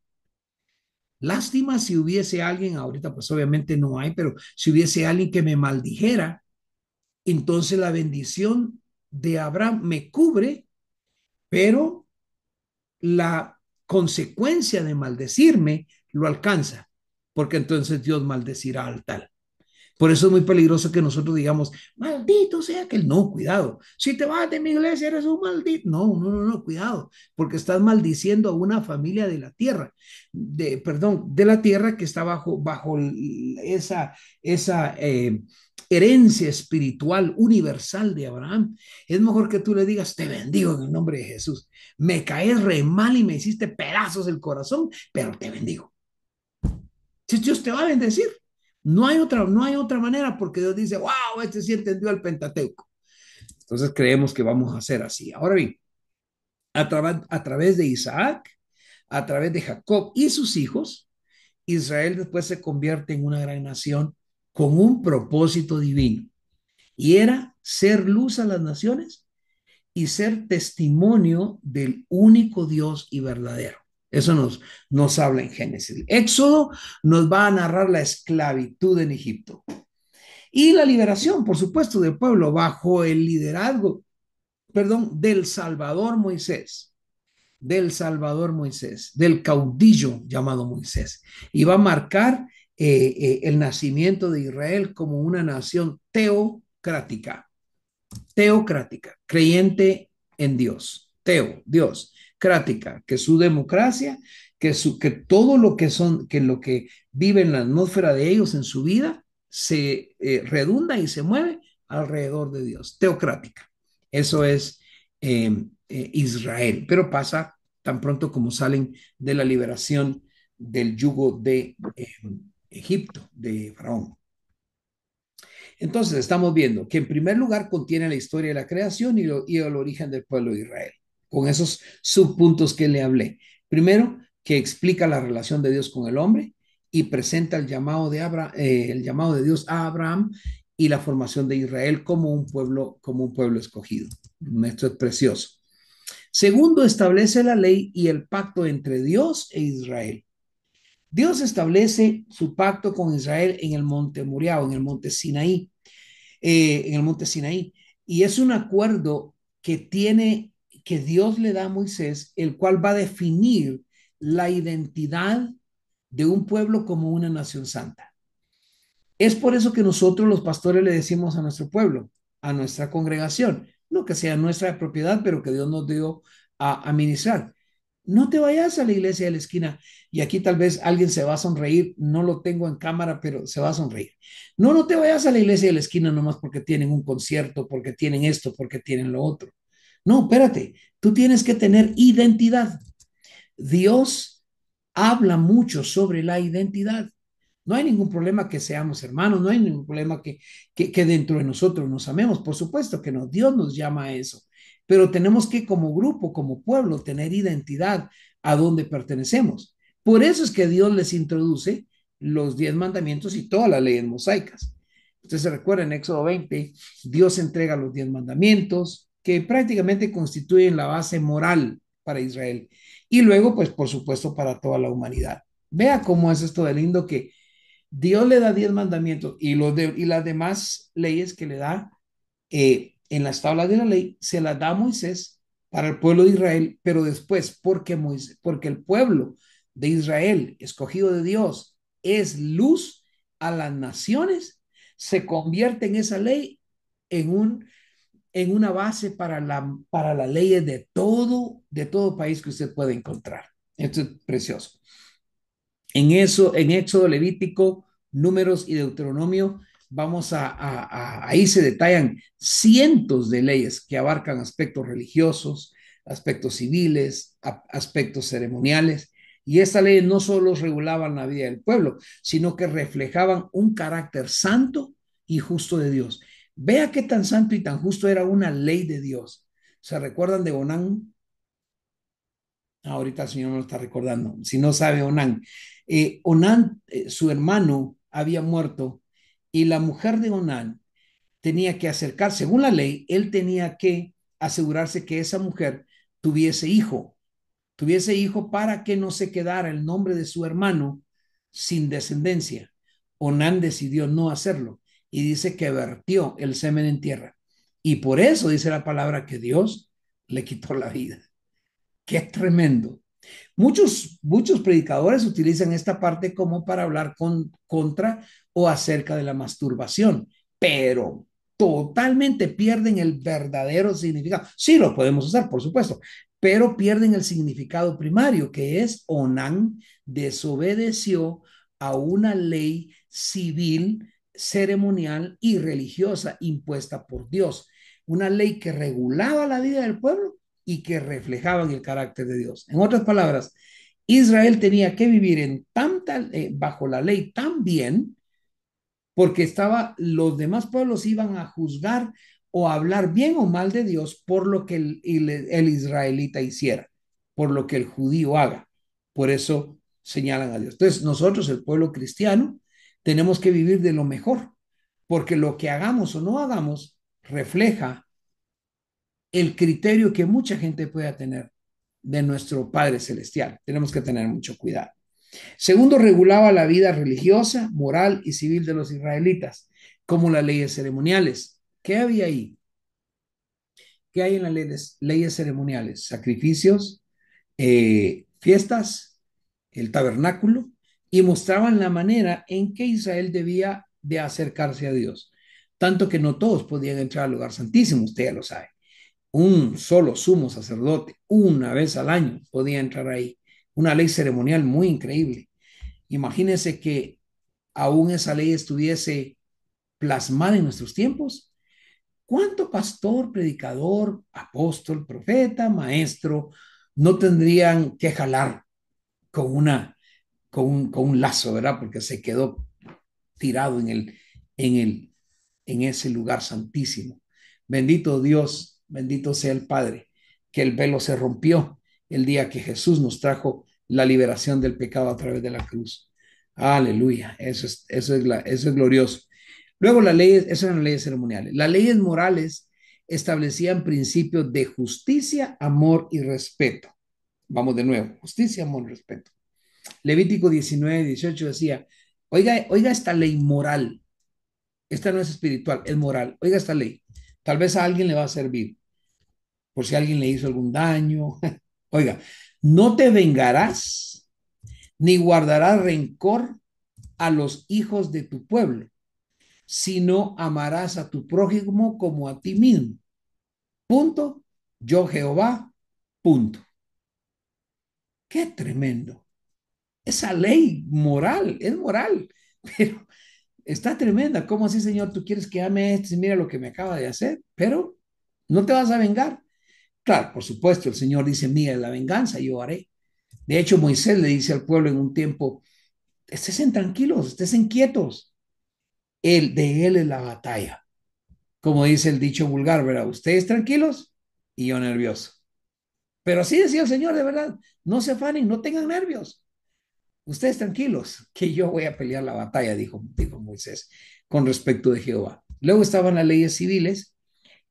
[SPEAKER 1] Lástima si hubiese alguien, ahorita pues obviamente no hay, pero si hubiese alguien que me maldijera, entonces la bendición de Abraham me cubre, pero la consecuencia de maldecirme lo alcanza, porque entonces Dios maldecirá al tal. Por eso es muy peligroso que nosotros digamos, maldito sea que no, cuidado. Si te vas de mi iglesia, eres un maldito. No, cuidado, porque estás maldiciendo a una familia de la tierra, de la tierra que está bajo esa herencia espiritual universal de Abraham. Es mejor que tú le digas, te bendigo en el nombre de Jesús. Me caes re mal y me hiciste pedazos el corazón, pero te bendigo. Si Dios te va a bendecir. No hay otra manera porque Dios dice, wow, este sí entendió el Pentateuco. Entonces creemos que vamos a hacer así. Ahora bien, a través de Isaac, a través de Jacob y sus hijos, Israel después se convierte en una gran nación con un propósito divino. Y era ser luz a las naciones y ser testimonio del único Dios y verdadero. Eso nos habla en Génesis. Éxodo nos va a narrar la esclavitud en Egipto y la liberación, por supuesto, del pueblo bajo el liderazgo, del Salvador Moisés, del caudillo llamado Moisés. Y va a marcar el nacimiento de Israel como una nación teocrática. teocrática, creyente en Dios, teo, Dios, crática, que su democracia, que todo lo que son, que lo que vive en la atmósfera de ellos en su vida se redunda y se mueve alrededor de Dios, teocrática. Eso es Israel, pero pasa tan pronto como salen de la liberación del yugo de Egipto, de Faraón. Entonces, estamos viendo que en primer lugar contiene la historia de la creación y el origen del pueblo de Israel, con esos subpuntos que le hablé. Primero, que explica la relación de Dios con el hombre y presenta el llamado de Dios a Abraham y la formación de Israel como un pueblo escogido. Esto es precioso. Segundo, establece la ley y el pacto entre Dios e Israel. Dios establece su pacto con Israel en el monte Moriah, en el monte Sinaí. Y es un acuerdo que Dios le da a Moisés, el cual va a definir la identidad de un pueblo como una nación santa. Es por eso que nosotros los pastores le decimos a nuestro pueblo, a nuestra congregación, no que sea nuestra propiedad, pero que Dios nos dio a ministrar. No te vayas a la iglesia de la esquina y aquí tal vez alguien se va a sonreír, no lo tengo en cámara, pero se va a sonreír. No, no te vayas a la iglesia de la esquina nomás porque tienen un concierto, porque tienen esto, porque tienen lo otro. No, espérate, tú tienes que tener identidad. Dios habla mucho sobre la identidad. No hay ningún problema que seamos hermanos, no hay ningún problema que dentro de nosotros nos amemos. Por supuesto que no, Dios nos llama a eso, pero tenemos que como grupo, como pueblo, tener identidad a donde pertenecemos. Por eso es que Dios les introduce los 10 mandamientos y todas las leyes mosaicas. Ustedes se recuerdan en Éxodo 20, Dios entrega los 10 mandamientos que prácticamente constituyen la base moral para Israel y luego, pues, por supuesto, para toda la humanidad. Vea cómo es esto de lindo que Dios le da 10 mandamientos y las demás leyes que le da en las tablas de la ley, se las da a Moisés para el pueblo de Israel, pero después, porque el pueblo de Israel, escogido de Dios, es luz a las naciones, se convierte en esa ley en en una base para las leyes de todo país que usted puede encontrar. Esto es precioso. En Éxodo, Levítico, Números y Deuteronomio, ahí se detallan cientos de leyes que abarcan aspectos religiosos, aspectos civiles, aspectos ceremoniales. Y estas leyes no solo regulaban la vida del pueblo, sino que reflejaban un carácter santo y justo de Dios. Vea qué tan santo y tan justo era una ley de Dios. ¿Se recuerdan de Onán? Ahorita el Señor me lo está recordando. Si no sabe Onán, Onán, su hermano, había muerto y la mujer de Onán tenía que acercar, según la ley, él tenía que asegurarse que esa mujer tuviese hijo para que no se quedara el nombre de su hermano sin descendencia. Onán decidió no hacerlo y dice que vertió el semen en tierra. Y por eso dice la palabra que Dios le quitó la vida. Qué tremendo. Muchos predicadores utilizan esta parte como para hablar contra o acerca de la masturbación, pero totalmente pierden el verdadero significado. Sí, lo podemos usar, por supuesto, pero pierden el significado primario, que es Onán desobedeció a una ley civil, ceremonial y religiosa impuesta por Dios, una ley que regulaba la vida del pueblo y que reflejaban el carácter de Dios. En otras palabras, Israel tenía que vivir bajo la ley tan bien porque los demás pueblos iban a juzgar o a hablar bien o mal de Dios por lo que el israelita hiciera, por lo que el judío haga. Por eso señalan a Dios. Entonces, nosotros, el pueblo cristiano, tenemos que vivir de lo mejor, porque lo que hagamos o no hagamos refleja el criterio que mucha gente pueda tener de nuestro Padre Celestial. Tenemos que tener mucho cuidado. Segundo, regulaba la vida religiosa, moral y civil de los israelitas, como las leyes ceremoniales. ¿Qué había ahí? ¿Qué hay en las leyes ceremoniales? Sacrificios, fiestas, el tabernáculo, y mostraban la manera en que Israel debía de acercarse a Dios. tanto que no todos podían entrar al lugar santísimo, usted ya lo sabe. Un solo sumo sacerdote, una vez al año, podía entrar ahí. Una ley ceremonial muy increíble. Imagínense que aún esa ley estuviese plasmada en nuestros tiempos. ¿Cuánto pastor, predicador, apóstol, profeta, maestro no tendrían que jalar con con un lazo, ¿verdad? Porque se quedó tirado en en ese lugar santísimo. Bendito Dios, bendito sea el Padre, que el velo se rompió el día que Jesús nos trajo la liberación del pecado a través de la cruz. Aleluya, eso es glorioso. Luego las leyes, esas eran las leyes ceremoniales. Las leyes morales establecían principios de justicia, amor y respeto. Vamos de nuevo, justicia, amor y respeto. Levítico 19:18 decía, oiga esta ley moral, esta no es espiritual, es moral, oiga esta ley, tal vez a alguien le va a servir, por si alguien le hizo algún daño. Oiga, no te vengarás ni guardarás rencor a los hijos de tu pueblo, sino amarás a tu prójimo como a ti mismo. Punto. Yo Jehová. Punto. Qué tremendo. Esa ley moral, es moral, pero está tremenda. ¿Cómo así, Señor? Tú quieres que ame a este, mira lo que me acaba de hacer, pero no te vas a vengar. Claro, por supuesto, el Señor dice, mira, la venganza yo haré. De hecho, Moisés le dice al pueblo en un tiempo, estén tranquilos, estén quietos. De él es la batalla. Como dice el dicho vulgar, ¿verdad? Ustedes tranquilos y yo nervioso. Pero así decía el Señor, de verdad, no se afanen, no tengan nervios. Ustedes tranquilos, que yo voy a pelear la batalla, dijo Moisés, con respecto de Jehová. Luego estaban las leyes civiles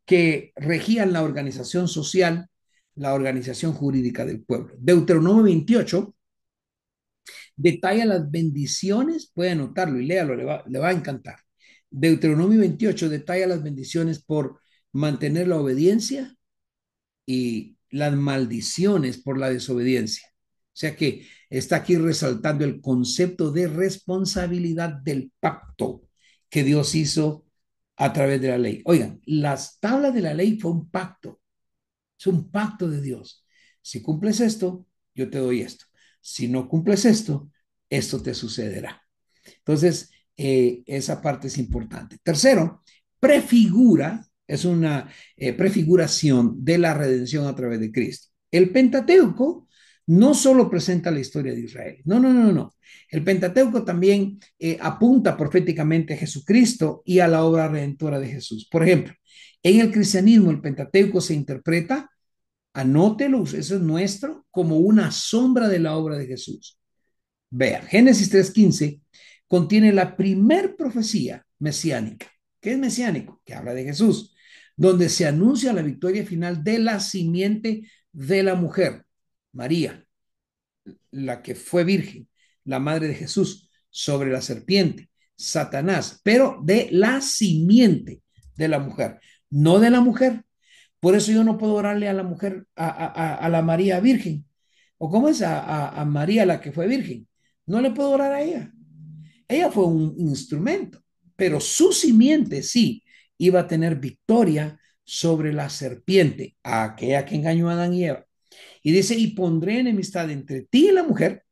[SPEAKER 1] que regían la organización social, la organización jurídica del pueblo. Deuteronomio 28 detalla las bendiciones, puede anotarlo y léalo, le va a encantar. Deuteronomio 28 detalla las bendiciones por mantener la obediencia y las maldiciones por la desobediencia. O sea que está aquí resaltando el concepto de responsabilidad del pacto que Dios hizo a través de la ley. Oigan, las tablas de la ley fue un pacto, es un pacto de Dios. Si cumples esto, yo te doy esto. Si no cumples esto, esto te sucederá. Entonces, esa parte es importante. Tercero, prefigura, es una prefiguración de la redención a través de Cristo. El Pentateuco no solo presenta la historia de Israel, no. El Pentateuco también apunta proféticamente a Jesucristo y a la obra redentora de Jesús. Por ejemplo, en el cristianismo el Pentateuco se interpreta, anótelo, eso es nuestro, como una sombra de la obra de Jesús. Vea, Génesis 3:15 contiene la primer profecía mesiánica. ¿Qué es mesiánico? Que habla de Jesús, donde se anuncia la victoria final de la simiente de la mujer, María, la que fue virgen, la madre de Jesús, sobre la serpiente, Satanás, pero de la simiente de la mujer, no de la mujer. Por eso yo no puedo orarle a la mujer, a la María Virgen. ¿O cómo es a María la que fue virgen? No le puedo orar a ella. Ella fue un instrumento, pero su simiente sí iba a tener victoria sobre la serpiente, a aquella que engañó a Adán y Eva. Y dice, y pondré enemistad entre ti y la mujer,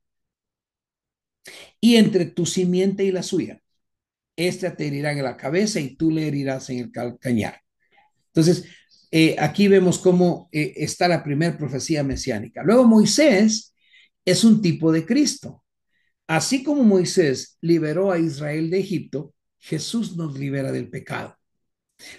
[SPEAKER 1] y entre tu simiente y la suya. Este te herirá en la cabeza y tú le herirás en el calcañar. Entonces, aquí vemos cómo está la primera profecía mesiánica. Luego, Moisés es un tipo de Cristo. Así como Moisés liberó a Israel de Egipto, Jesús nos libera del pecado.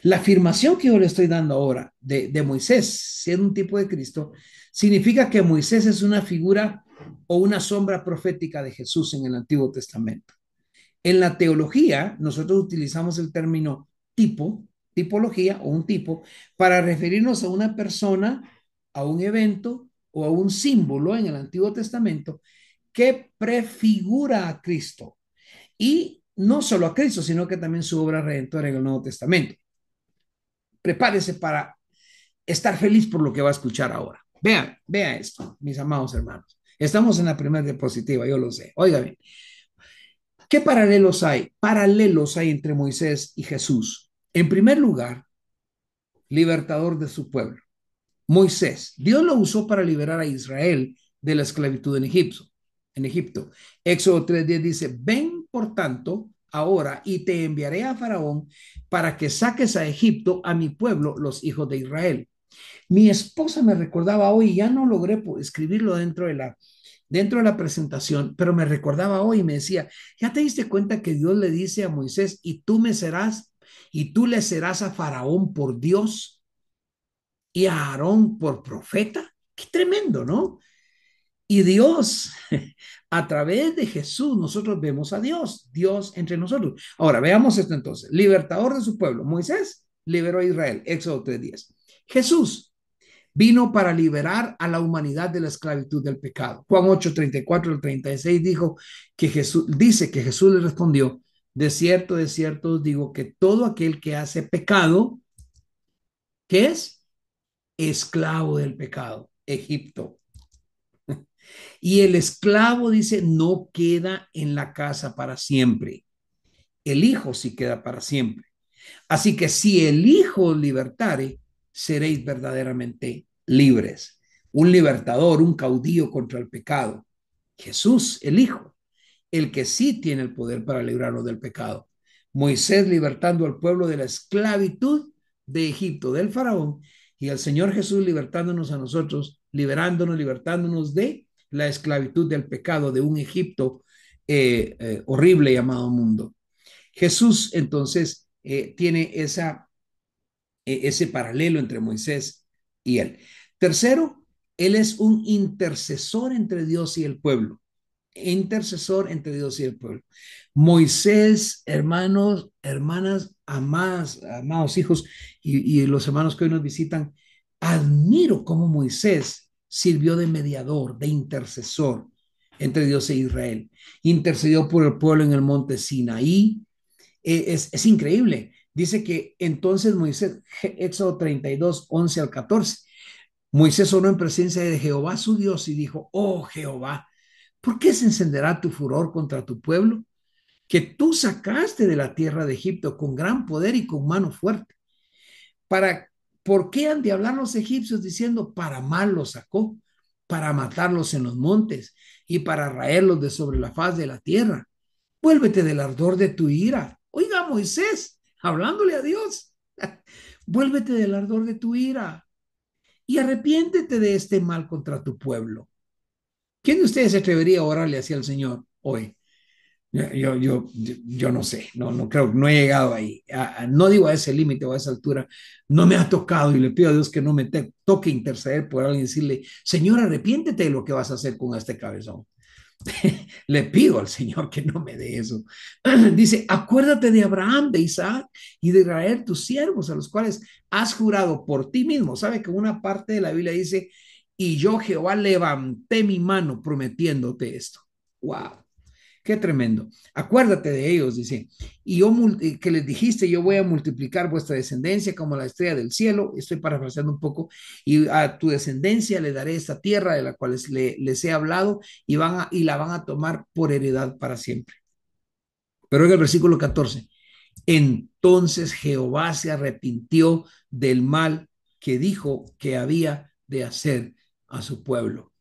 [SPEAKER 1] La afirmación que yo le estoy dando ahora de Moisés siendo un tipo de Cristo significa que Moisés es una figura o una sombra profética de Jesús en el Antiguo Testamento. En la teología, nosotros utilizamos el término tipo, tipología o un tipo, para referirnos a una persona, a un evento o a un símbolo en el Antiguo Testamento que prefigura a Cristo. Y no solo a Cristo, sino que también su obra redentora en el Nuevo Testamento. Prepárese para estar feliz por lo que va a escuchar ahora. Vea esto, mis amados hermanos. Estamos en la primera diapositiva, yo lo sé. Oiga ¿qué paralelos hay? Paralelos hay entre Moisés y Jesús. En primer lugar, libertador de su pueblo. Moisés, Dios lo usó para liberar a Israel de la esclavitud en Egipto. Éxodo 3:10 dice, ven por tanto ahora y te enviaré a Faraón para que saques a Egipto a mi pueblo, los hijos de Israel. Mi esposa me recordaba hoy, ya no logré escribirlo dentro de la presentación, pero me recordaba hoy y me decía, ¿ya te diste cuenta que Dios le dice a Moisés, y tú le serás a Faraón por Dios y a Aarón por profeta? Qué tremendo, ¿no? Y Dios, a través de Jesús, nosotros vemos a Dios, Dios entre nosotros. Ahora, veamos esto entonces. Libertador de su pueblo. Moisés liberó a Israel, Éxodo 3:10. Jesús vino para liberar a la humanidad de la esclavitud del pecado. Juan 8:34 al 36 dice que Jesús le respondió, de cierto os digo que todo aquel que hace pecado, ¿qué es? Esclavo del pecado, Egipto. Y el esclavo dice, no queda en la casa para siempre. El hijo sí queda para siempre. Así que si el hijo os libertare, seréis verdaderamente libres. Un libertador, un caudillo contra el pecado. Jesús, el hijo, el que sí tiene el poder para librarnos del pecado. Moisés libertando al pueblo de la esclavitud de Egipto, del faraón, y el Señor Jesús libertándonos a nosotros, libertándonos de la esclavitud del pecado, de un Egipto horrible llamado mundo. Jesús entonces tiene ese paralelo entre Moisés y él. Tercero, él es un intercesor entre Dios y el pueblo. Intercesor entre Dios y el pueblo. Moisés, hermanos, hermanas, amados hijos y los hermanos que hoy nos visitan, admiro cómo Moisés sirvió de mediador, de intercesor entre Dios e Israel. Intercedió por el pueblo en el monte Sinaí. Es increíble. Dice que entonces Moisés, Éxodo 32:11 al 14, Moisés oró en presencia de Jehová su Dios y dijo, oh Jehová, ¿por qué se encenderá tu furor contra tu pueblo? Que tú sacaste de la tierra de Egipto con gran poder y con mano fuerte. Para, ¿Por qué han de hablar los egipcios diciendo, para mal los sacó, para matarlos en los montes y para raerlos de sobre la faz de la tierra? Vuélvete del ardor de tu ira. Oiga, Moisés, hablándole a Dios, vuélvete del ardor de tu ira y arrepiéntete de este mal contra tu pueblo. ¿Quién de ustedes se atrevería a orarle hacia el Señor hoy? Yo no sé, no creo, no he llegado ahí. No digo a ese límite o a esa altura, no me ha tocado y le pido a Dios que no me toque interceder por alguien y decirle, Señor, arrepiéntete de lo que vas a hacer con este cabezón. Le pido al Señor que no me dé eso. Dice, acuérdate de Abraham, de Isaac y de Israel, tus siervos, a los cuales has jurado por ti mismo. ¿Sabe que una parte de la Biblia dice, y yo Jehová levanté mi mano prometiéndote esto? Wow. Qué tremendo. Acuérdate de ellos, dice. Y yo que les dijiste, yo voy a multiplicar vuestra descendencia como la estrella del cielo. Estoy parafraseando un poco. Y a tu descendencia le daré esta tierra de la cual les he hablado y la van a tomar por heredad para siempre. Pero en el versículo 14, entonces Jehová se arrepintió del mal que dijo que había de hacer a su pueblo.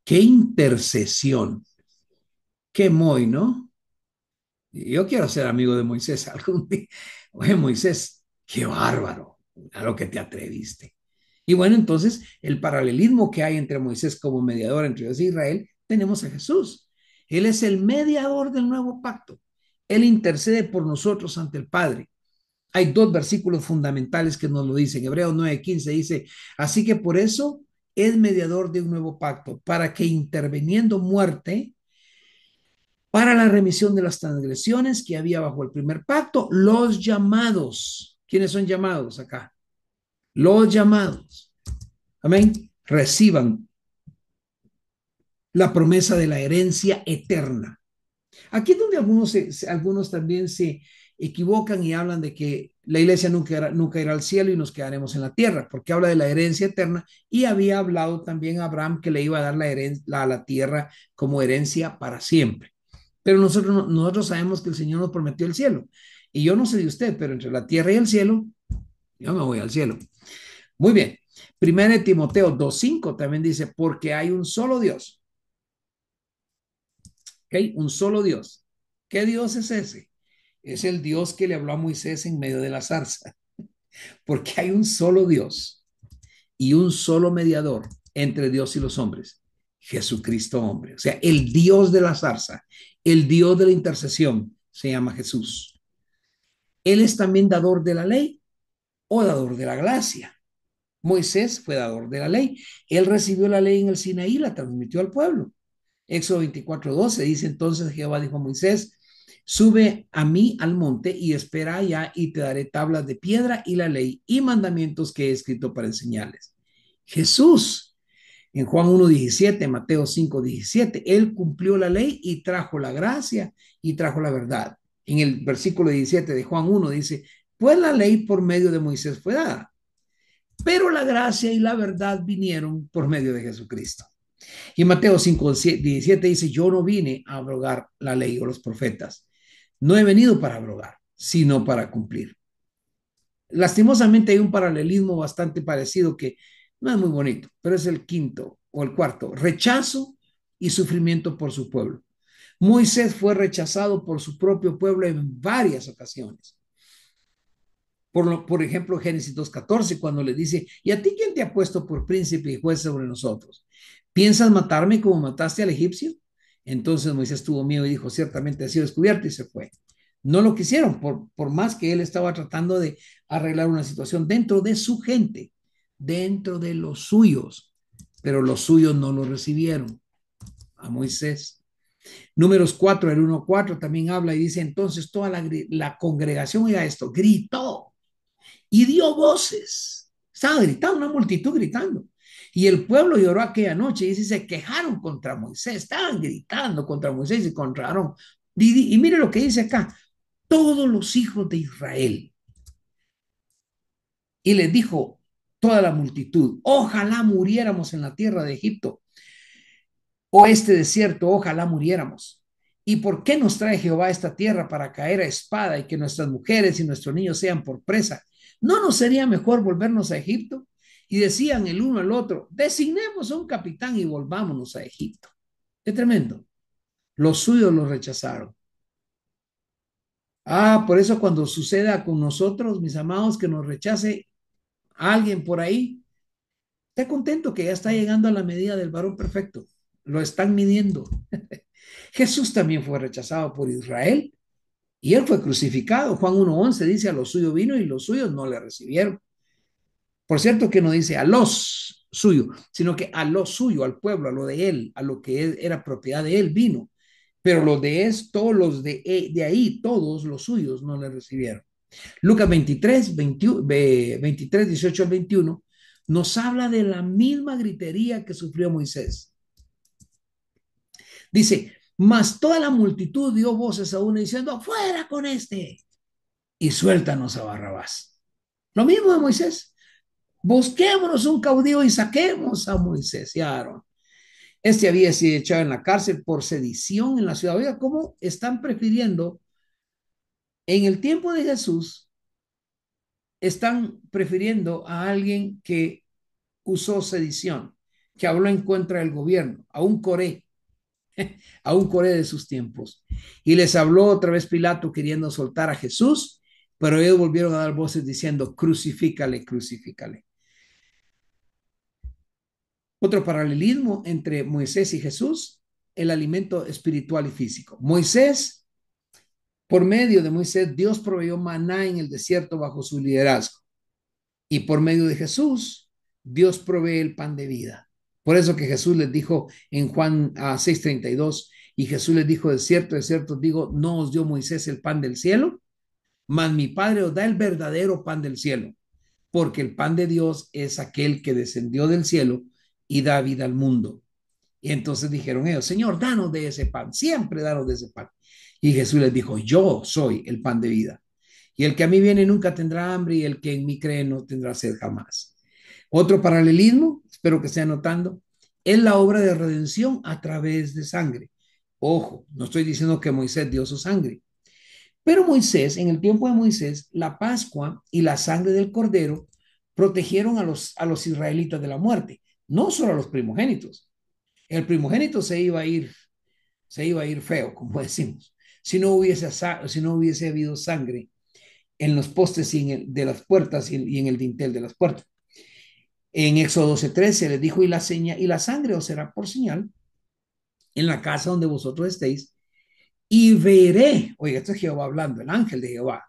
[SPEAKER 1] Qué intercesión. Qué muy, ¿no? Yo quiero ser amigo de Moisés algún día. Oye, Moisés, qué bárbaro a lo que te atreviste. Y bueno, entonces el paralelismo que hay entre Moisés como mediador entre Dios e Israel, tenemos a Jesús. Él es el mediador del nuevo pacto. Él intercede por nosotros ante el Padre. Hay dos versículos fundamentales que nos lo dicen. Hebreos 9:15 dice, así que por eso es mediador de un nuevo pacto, para que interviniendo muerte, para la remisión de las transgresiones que había bajo el primer pacto, los llamados. ¿Quiénes son llamados acá? Los llamados. Amén. Reciban la promesa de la herencia eterna. Aquí es donde algunos también se equivocan y hablan de que la iglesia nunca irá al cielo y nos quedaremos en la tierra, porque habla de la herencia eterna y había hablado también a Abraham que le iba a dar la tierra como herencia para siempre. Pero nosotros sabemos que el Señor nos prometió el cielo. Y yo no sé de usted, pero entre la tierra y el cielo, yo me voy al cielo. Muy bien. Primera de Timoteo 2:5 también dice, porque hay un solo Dios. ¿Ok? Un solo Dios. ¿Qué Dios es ese? Es el Dios que le habló a Moisés en medio de la zarza. Porque hay un solo Dios y un solo mediador entre Dios y los hombres, Jesucristo hombre. O sea, el Dios de la zarza, el Dios de la intercesión, se llama Jesús. Él es también dador de la ley o dador de la gracia. Moisés fue dador de la ley. Él recibió la ley en el Sinaí y la transmitió al pueblo. Éxodo 24:12 dice entonces Jehová dijo a Moisés, sube a mí al monte y espera allá y te daré tablas de piedra y la ley y mandamientos que he escrito para enseñarles. Jesús, en Juan 1:17, Mateo 5:17, él cumplió la ley y trajo la gracia y trajo la verdad. En el versículo 17 de Juan 1 dice, pues la ley por medio de Moisés fue dada, pero la gracia y la verdad vinieron por medio de Jesucristo. Y Mateo 5:17 dice, yo no vine a abrogar la ley o los profetas. No he venido para abrogar, sino para cumplir. Lastimosamente hay un paralelismo bastante parecido que no es muy bonito, pero es el quinto o el cuarto, rechazo y sufrimiento por su pueblo. Moisés fue rechazado por su propio pueblo en varias ocasiones. Por ejemplo, Génesis 2:14, cuando le dice, ¿y a ti quién te ha puesto por príncipe y juez sobre nosotros? ¿Piensas matarme como mataste al egipcio? Entonces Moisés tuvo miedo y dijo, ciertamente ha sido descubierto y se fue. No lo quisieron, por más que él estaba tratando de arreglar una situación dentro de su gente, dentro de los suyos, pero los suyos no lo recibieron a Moisés. Números 4, el 1:4 también habla y dice, entonces toda la congregación, oiga esto, gritó y dio voces. Estaba gritando, una multitud gritando. Y el pueblo lloró aquella noche y dice, se quejaron contra Moisés, estaban gritando contra Moisés y contra Aarón. Y mire lo que dice acá, todos los hijos de Israel. Y les dijo toda la multitud, ojalá muriéramos en la tierra de Egipto o este desierto, ojalá muriéramos. ¿Y por qué nos trae Jehová a esta tierra para caer a espada y que nuestras mujeres y nuestros niños sean por presa? ¿No nos sería mejor volvernos a Egipto? Y decían el uno al otro, designemos a un capitán y volvámonos a Egipto. Es tremendo. Los suyos los rechazaron. Por eso cuando suceda con nosotros, mis amados, que nos rechace alguien por ahí, esté contento que ya está llegando a la medida del varón perfecto. Lo están midiendo. Jesús también fue rechazado por Israel y él fue crucificado. Juan 1:11 dice, a los suyos vino y los suyos no le recibieron. Por cierto que no dice a los suyos, sino que a lo suyo, al pueblo, a lo de él, a lo que era propiedad de él, vino. Pero los de esto, los de ahí, todos los suyos no le recibieron. Lucas 23, 18 al 21, nos habla de la misma gritería que sufrió Moisés. Dice, mas toda la multitud dio voces a uno diciendo, fuera con este y suéltanos a Barrabás. Lo mismo de Moisés. Busquémonos un caudillo y saquemos a Moisés y a Aarón. Este había sido echado en la cárcel por sedición en la ciudad. Oiga, ¿cómo están prefiriendo? En el tiempo de Jesús, están prefiriendo a alguien que usó sedición, que habló en contra del gobierno, a un Coré de sus tiempos. Y les habló otra vez Pilato queriendo soltar a Jesús, pero ellos volvieron a dar voces diciendo, crucifícale, crucifícale. Otro paralelismo entre Moisés y Jesús, el alimento espiritual y físico. Moisés, por medio de Moisés, Dios proveyó maná en el desierto bajo su liderazgo. Y por medio de Jesús, Dios provee el pan de vida. Por eso que Jesús les dijo en Juan 6:32, y Jesús les dijo, de cierto, digo, no os dio Moisés el pan del cielo, mas mi Padre os da el verdadero pan del cielo, porque el pan de Dios es aquel que descendió del cielo y da vida al mundo. Y entonces dijeron ellos, Señor, danos de ese pan, siempre danos de ese pan. Y Jesús les dijo, yo soy el pan de vida. Y el que a mí viene nunca tendrá hambre y el que en mí cree no tendrá sed jamás. Otro paralelismo, espero que esté notando, es la obra de redención a través de sangre. Ojo, no estoy diciendo que Moisés dio su sangre, Pero Moisés, en el tiempo de Moisés, la Pascua y la sangre del cordero protegieron a los israelitas de la muerte, no solo a los primogénitos. El primogénito se iba a ir feo, como decimos, si no hubiese habido sangre en los postes de las puertas y en el dintel de las puertas. En Éxodo 12:13 les dijo, y la sangre os será por señal en la casa donde vosotros estéis, y veré, oiga, esto es Jehová hablando, el ángel de Jehová,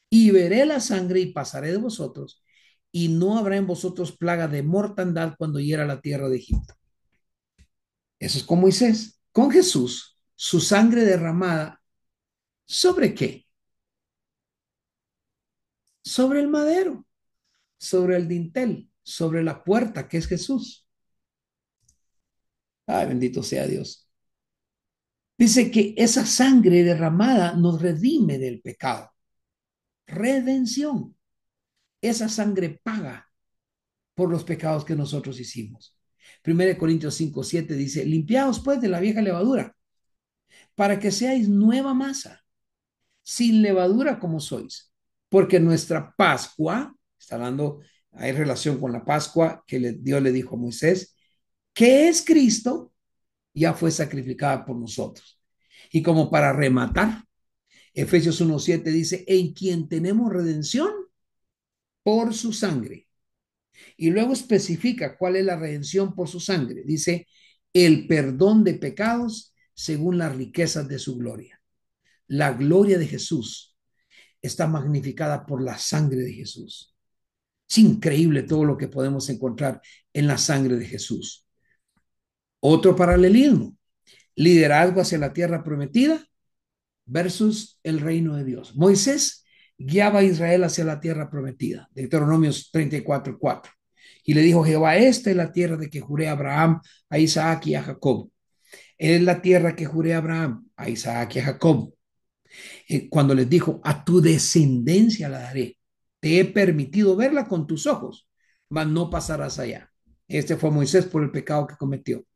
[SPEAKER 1] y veré la sangre y pasaré de vosotros, y no habrá en vosotros plaga de mortandad cuando hiera la tierra de Egipto. Eso es con Moisés. Con Jesús, su sangre derramada, ¿sobre qué? Sobre el madero, sobre el dintel, sobre la puerta que es Jesús. Ay, bendito sea Dios. Dice que esa sangre derramada nos redime del pecado. Redención. Esa sangre paga por los pecados que nosotros hicimos. 1 Corintios 5:7 dice, limpiaos pues de la vieja levadura, para que seáis nueva masa, sin levadura como sois. Porque nuestra Pascua, está hablando, hay relación con la Pascua que Dios le dijo a Moisés, que es Cristo, ya fue sacrificada por nosotros. Y como para rematar, Efesios 1:7 dice, en quien tenemos redención por su sangre. Y luego especifica cuál es la redención por su sangre. Dice, el perdón de pecados según las riquezas de su gloria. La gloria de Jesús está magnificada por la sangre de Jesús. Es increíble todo lo que podemos encontrar en la sangre de Jesús. Otro paralelismo, liderazgo hacia la tierra prometida versus el reino de Dios. Moisés guiaba a Israel hacia la tierra prometida, Deuteronomios 34:4. Y le dijo Jehová, esta es la tierra de que juré a Abraham, a Isaac y a Jacob. Es la tierra que juré a Abraham, a Isaac y a Jacob. Cuando les dijo, a tu descendencia la daré. Te he permitido verla con tus ojos, mas no pasarás allá. Este fue Moisés por el pecado que cometió.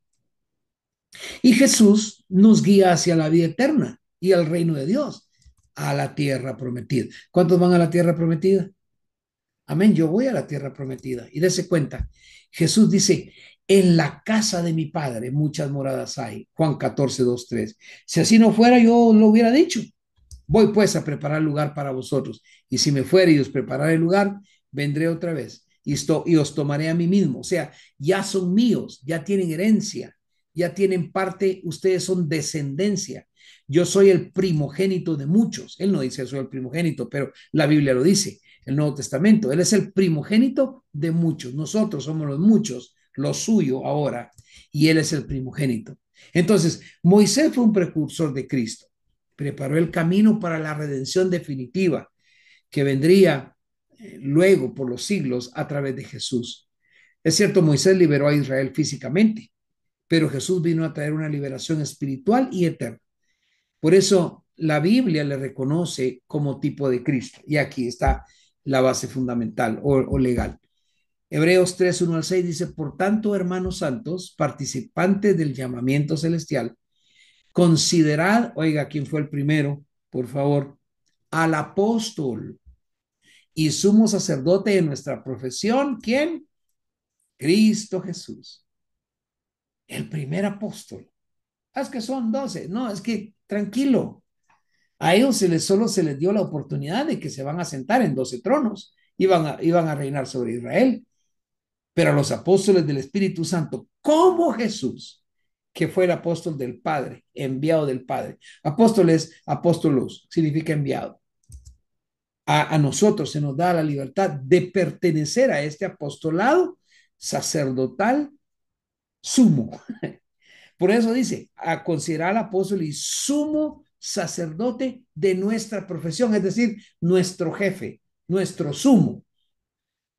[SPEAKER 1] Y Jesús nos guía hacia la vida eterna y al reino de Dios, a la tierra prometida. ¿Cuántos van a la tierra prometida? Amén, yo voy a la tierra prometida. Y dése cuenta, Jesús dice, en la casa de mi Padre muchas moradas hay. Juan 14:2-3. Si así no fuera, yo lo hubiera dicho. Voy pues a preparar lugar para vosotros. Y si me fuere y os prepararé el lugar, vendré otra vez y os tomaré a mí mismo. O sea, ya son míos, ya tienen herencia, ya tienen parte, ustedes son descendencia. Yo soy el primogénito de muchos. Él no dice soy el primogénito, pero la Biblia lo dice, el Nuevo Testamento. Él es el primogénito de muchos. Nosotros somos los muchos, lo suyo ahora, y él es el primogénito. Entonces, Moisés fue un precursor de Cristo, preparó el camino para la redención definitiva que vendría luego por los siglos a través de Jesús. Es cierto, Moisés liberó a Israel físicamente, pero Jesús vino a traer una liberación espiritual y eterna. Por eso la Biblia le reconoce como tipo de Cristo. Y aquí está la base fundamental o legal. Hebreos 3:1-6 dice, por tanto, hermanos santos, participantes del llamamiento celestial, considerad, oiga, ¿quién fue el primero? Por favor, al apóstol y sumo sacerdote de nuestra profesión. ¿Quién? Cristo Jesús, el primer apóstol. Es que son 12. No, es que tranquilo. A ellos solo se les dio la oportunidad de que se van a sentar en 12 tronos. Iban a reinar sobre Israel. Pero a los apóstoles del Espíritu Santo, como Jesús, que fue el apóstol del Padre, enviado del Padre. Apóstoles, apóstolos, significa enviado. A nosotros se nos da la libertad de pertenecer a este apostolado sacerdotal sumo. Por eso dice, a considerar al apóstol y sumo sacerdote de nuestra profesión, es decir, nuestro jefe, nuestro sumo.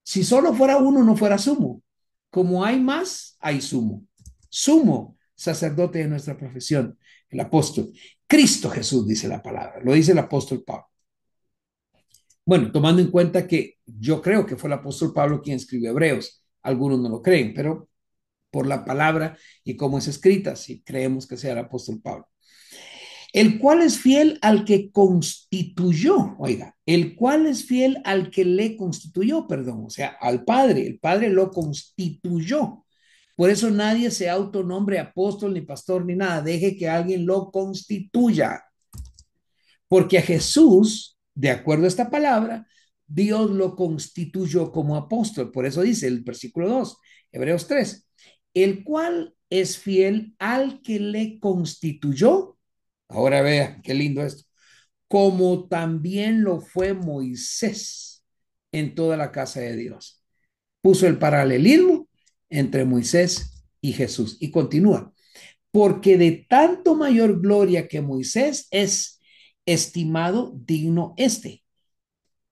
[SPEAKER 1] Si solo fuera uno, no fuera sumo. Como hay más, hay sumo. Sumo sacerdote de nuestra profesión, el apóstol. Cristo Jesús, dice la palabra, lo dice el apóstol Pablo. Bueno, tomando en cuenta que yo creo que fue el apóstol Pablo quien escribió Hebreos, algunos no lo creen, pero por la palabra y cómo es escrita, sí creemos que sea el apóstol Pablo. El cual es fiel al que constituyó, oiga, el cual es fiel al que le constituyó, perdón, o sea, al Padre, el Padre lo constituyó. Por eso nadie se autonombre apóstol, ni pastor, ni nada, deje que alguien lo constituya, porque a Jesús, de acuerdo a esta palabra, Dios lo constituyó como apóstol. Por eso dice el versículo 2, Hebreos 3, el cual es fiel al que le constituyó. Ahora vea, qué lindo esto. Como también lo fue Moisés en toda la casa de Dios. Puso el paralelismo entre Moisés y Jesús. Y continúa. Porque de tanto mayor gloria que Moisés es estimado digno este.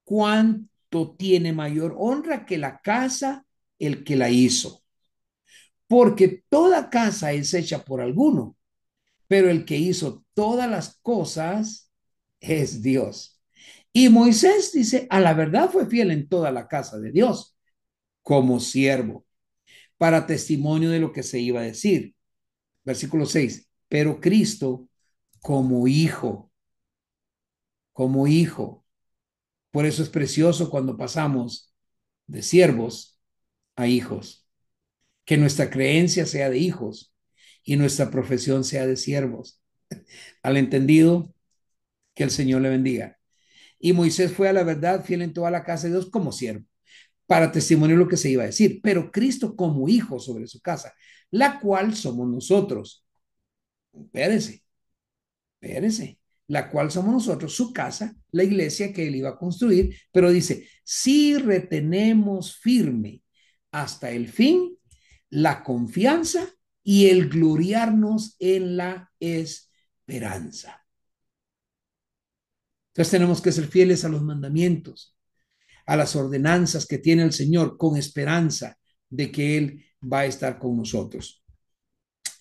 [SPEAKER 1] Cuánto tiene mayor honra que la casa el que la hizo. Porque toda casa es hecha por alguno, pero el que hizo todas las cosas es Dios. Y Moisés dice, a la verdad fue fiel en toda la casa de Dios, como siervo, para testimonio de lo que se iba a decir. Versículo 6, pero Cristo como hijo, como hijo. Por eso es precioso cuando pasamos de siervos a hijos, que nuestra creencia sea de hijos y nuestra profesión sea de siervos. Al entendido, que el Señor le bendiga. Y Moisés fue a la verdad fiel en toda la casa de Dios como siervo, para testimonio de lo que se iba a decir, pero Cristo como hijo sobre su casa, la cual somos nosotros. Espérese, espérese, la cual somos nosotros, su casa, la iglesia que él iba a construir, pero dice, si retenemos firme hasta el fin la confianza y el gloriarnos en la esperanza. Entonces tenemos que ser fieles a los mandamientos, a las ordenanzas que tiene el Señor, con esperanza de que Él va a estar con nosotros.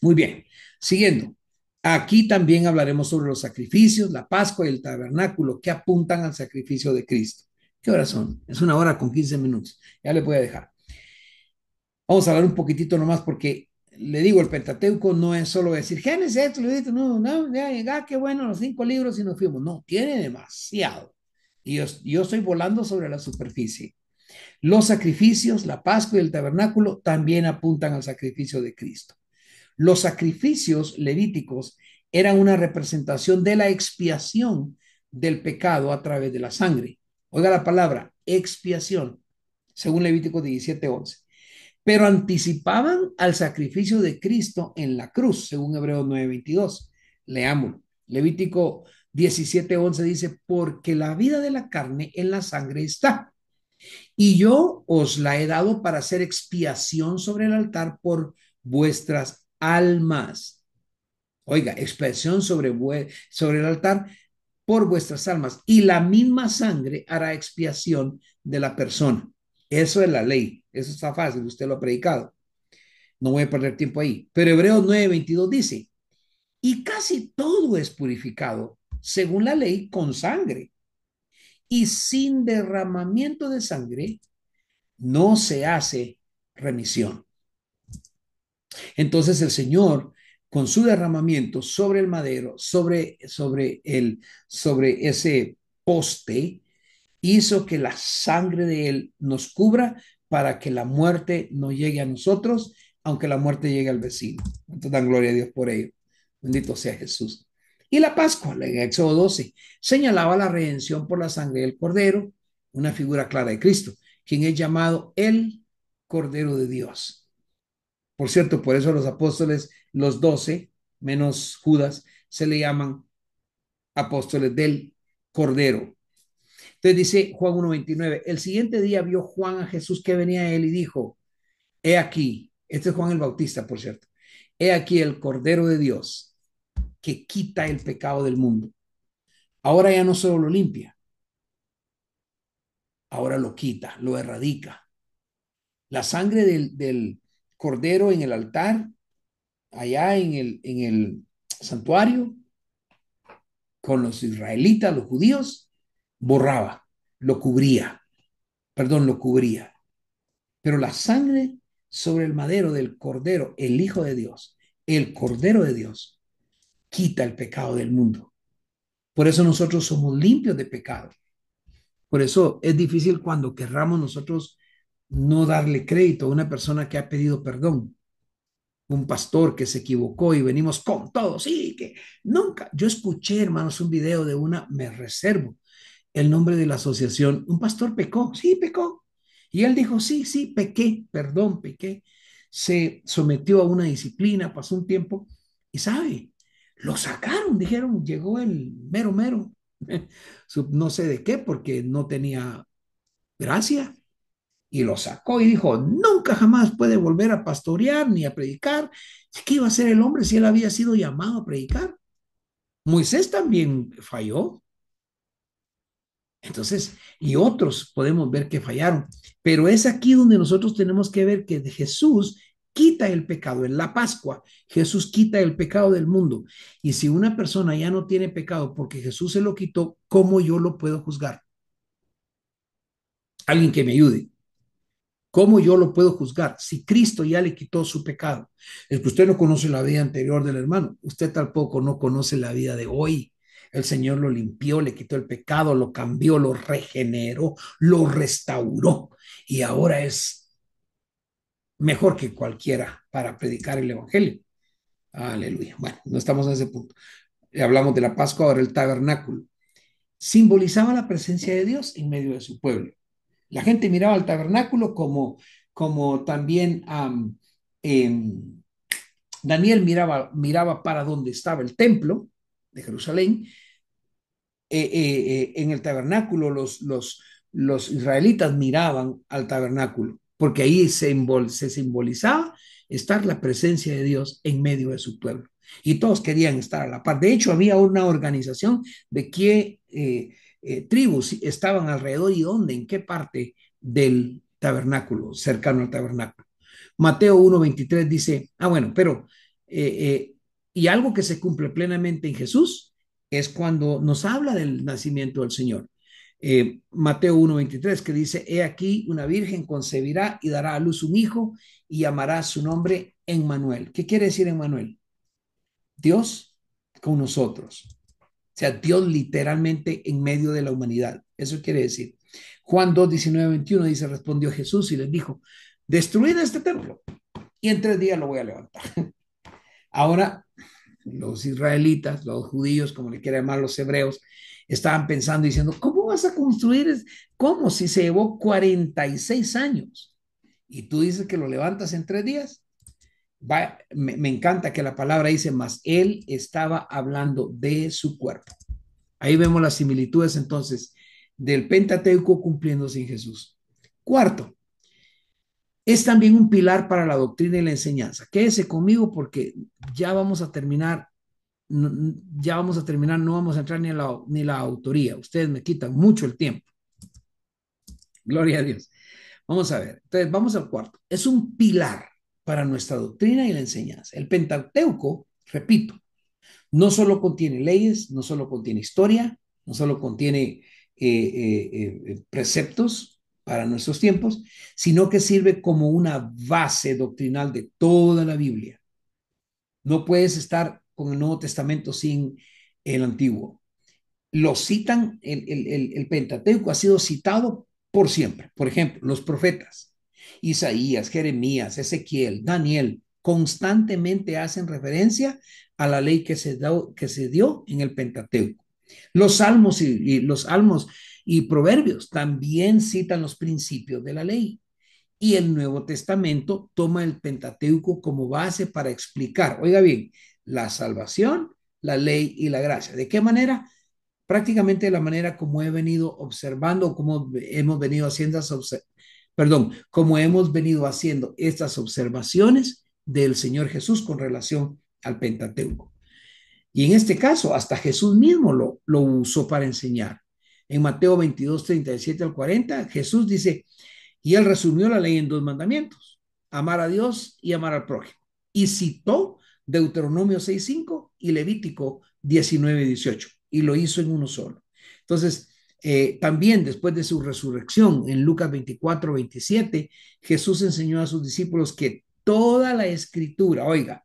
[SPEAKER 1] Muy bien, siguiendo. Aquí también hablaremos sobre los sacrificios, la Pascua y el tabernáculo que apuntan al sacrificio de Cristo. ¿Qué horas son? Es 1 hora con 15 minutos. Ya le voy a dejar. Vamos a hablar un poquitito nomás porque le digo, el Pentateuco no es solo decir Génesis, esto, no, ya, qué bueno, los 5 libros y nos fuimos. No, tiene demasiado. Y yo estoy volando sobre la superficie. Los sacrificios, la Pascua y el tabernáculo también apuntan al sacrificio de Cristo. Los sacrificios levíticos eran una representación de la expiación del pecado a través de la sangre. Oiga la palabra, expiación, según Levítico 17:11. Pero anticipaban al sacrificio de Cristo en la cruz, según Hebreos 9:22. Leamos. Levítico 17:11 dice, porque la vida de la carne en la sangre está. Y yo os la he dado para hacer expiación sobre el altar por vuestras almas. Oiga, expiación sobre el altar por vuestras almas. Y la misma sangre hará expiación de la persona. Eso es la ley. Eso está fácil. Usted lo ha predicado. No voy a perder tiempo ahí. Pero Hebreos 9:22 dice, y casi todo es purificado según la ley con sangre. Y sin derramamiento de sangre no se hace remisión. Entonces el Señor, con su derramamiento sobre el madero, sobre ese poste, hizo que la sangre de él nos cubra para que la muerte no llegue a nosotros, aunque la muerte llegue al vecino. Entonces dan gloria a Dios por ello. Bendito sea Jesús. Y la Pascua, en Éxodo 12, señalaba la redención por la sangre del Cordero, una figura clara de Cristo, quien es llamado el Cordero de Dios. Por cierto, por eso los apóstoles, los 12, menos Judas, se le llaman apóstoles del Cordero. Entonces dice Juan 1:29, el siguiente día vio Juan a Jesús que venía a él y dijo, he aquí, este es Juan el Bautista, por cierto, he aquí el Cordero de Dios que quita el pecado del mundo. Ahora ya no solo lo limpia, ahora lo quita, lo erradica. La sangre del Cordero en el altar, allá en el santuario, con los israelitas, los judíos, borraba, lo cubría. Pero la sangre sobre el madero del Cordero, el Hijo de Dios, el Cordero de Dios, quita el pecado del mundo. Por eso nosotros somos limpios de pecado. Por eso es difícil cuando querramos nosotros no darle crédito a una persona que ha pedido perdón, un pastor que se equivocó y venimos con todo, sí, que nunca. Yo escuché, hermanos, un video de una, me reservo el nombre de la asociación, un pastor pecó, sí, pecó. Y él dijo, sí, sí, pequé, perdón, pequé. Se sometió a una disciplina, pasó un tiempo y sabe, lo sacaron, dijeron, llegó el mero mero, no sé de qué, porque no tenía gracia, y lo sacó y dijo, nunca jamás puede volver a pastorear ni a predicar. ¿Qué iba a hacer el hombre si él había sido llamado a predicar? Moisés también falló. Entonces, y otros podemos ver que fallaron, pero es aquí donde nosotros tenemos que ver que Jesús quita el pecado. En la Pascua, Jesús quita el pecado del mundo. Y si una persona ya no tiene pecado porque Jesús se lo quitó, ¿cómo yo lo puedo juzgar? Alguien que me ayude. ¿Cómo yo lo puedo juzgar si Cristo ya le quitó su pecado? Es que usted no conoce la vida anterior del hermano, usted tampoco no conoce la vida de hoy. El Señor lo limpió, le quitó el pecado, lo cambió, lo regeneró, lo restauró y ahora es mejor que cualquiera para predicar el Evangelio. Aleluya. Bueno, no estamos en ese punto. Hablamos de la Pascua, ahora el tabernáculo. Simbolizaba la presencia de Dios en medio de su pueblo. La gente miraba al tabernáculo como también Daniel miraba para donde estaba el templo de Jerusalén. En el tabernáculo los israelitas miraban al tabernáculo, porque ahí se simbolizaba estar la presencia de Dios en medio de su pueblo. Y todos querían estar a la par. De hecho, había una organización de qué tribus estaban alrededor y dónde, en qué parte del tabernáculo, cercano al tabernáculo. Mateo 1:23 dice, bueno, pero, y algo que se cumple plenamente en Jesús es cuando nos habla del nacimiento del Señor. Mateo 1:23 que dice, he aquí una virgen concebirá y dará a luz un hijo y llamará su nombre Emmanuel. ¿Qué quiere decir Emmanuel? Dios con nosotros. O sea, Dios literalmente en medio de la humanidad. Eso quiere decir. Juan 2:19-21 dice, respondió Jesús y les dijo, destruid este templo y en 3 días lo voy a levantar. Ahora, los israelitas, los judíos, como le quieran llamar los hebreos, estaban pensando diciendo, ¿cómo vas a construir? ¿Cómo si se llevó 46 años? Y tú dices que lo levantas en 3 días. Me encanta que la palabra dice, más él estaba hablando de su cuerpo. Ahí vemos las similitudes entonces del Pentateuco cumpliéndose en Jesús. Cuarto, es también un pilar para la doctrina y la enseñanza. Quédese conmigo porque ya vamos a terminar, ya vamos a terminar, no vamos a entrar ni la autoría. Ustedes me quitan mucho el tiempo. Gloria a Dios. Vamos a ver. Entonces, vamos al cuarto. Es un pilar para nuestra doctrina y la enseñanza. El Pentateuco, repito, no solo contiene leyes, no solo contiene historia, no solo contiene preceptos para nuestros tiempos, sino que sirve como una base doctrinal de toda la Biblia. No puedes estar con el Nuevo Testamento sin el Antiguo. Lo citan, el Pentateuco ha sido citado por siempre. Por ejemplo, los profetas, Isaías, Jeremías, Ezequiel, Daniel, constantemente hacen referencia a la ley que se dio en el Pentateuco. Los salmos los salmos y proverbios también citan los principios de la ley. Y el Nuevo Testamento toma el Pentateuco como base para explicar, oiga bien, la salvación, la ley y la gracia. ¿De qué manera? Prácticamente de la manera como he venido observando, como hemos venido haciendo, como hemos venido haciendo estas observaciones del Señor Jesús con relación al Pentateuco. Y en este caso, hasta Jesús mismo lo usó para enseñar. En Mateo 22:37-40, Jesús dice, y él resumió la ley en 2 mandamientos, amar a Dios y amar al prójimo. Y citó Deuteronomio 6:5 y Levítico 19:18 y lo hizo en uno solo. Entonces, también después de su resurrección, en Lucas 24:27, Jesús enseñó a sus discípulos que toda la escritura, oiga,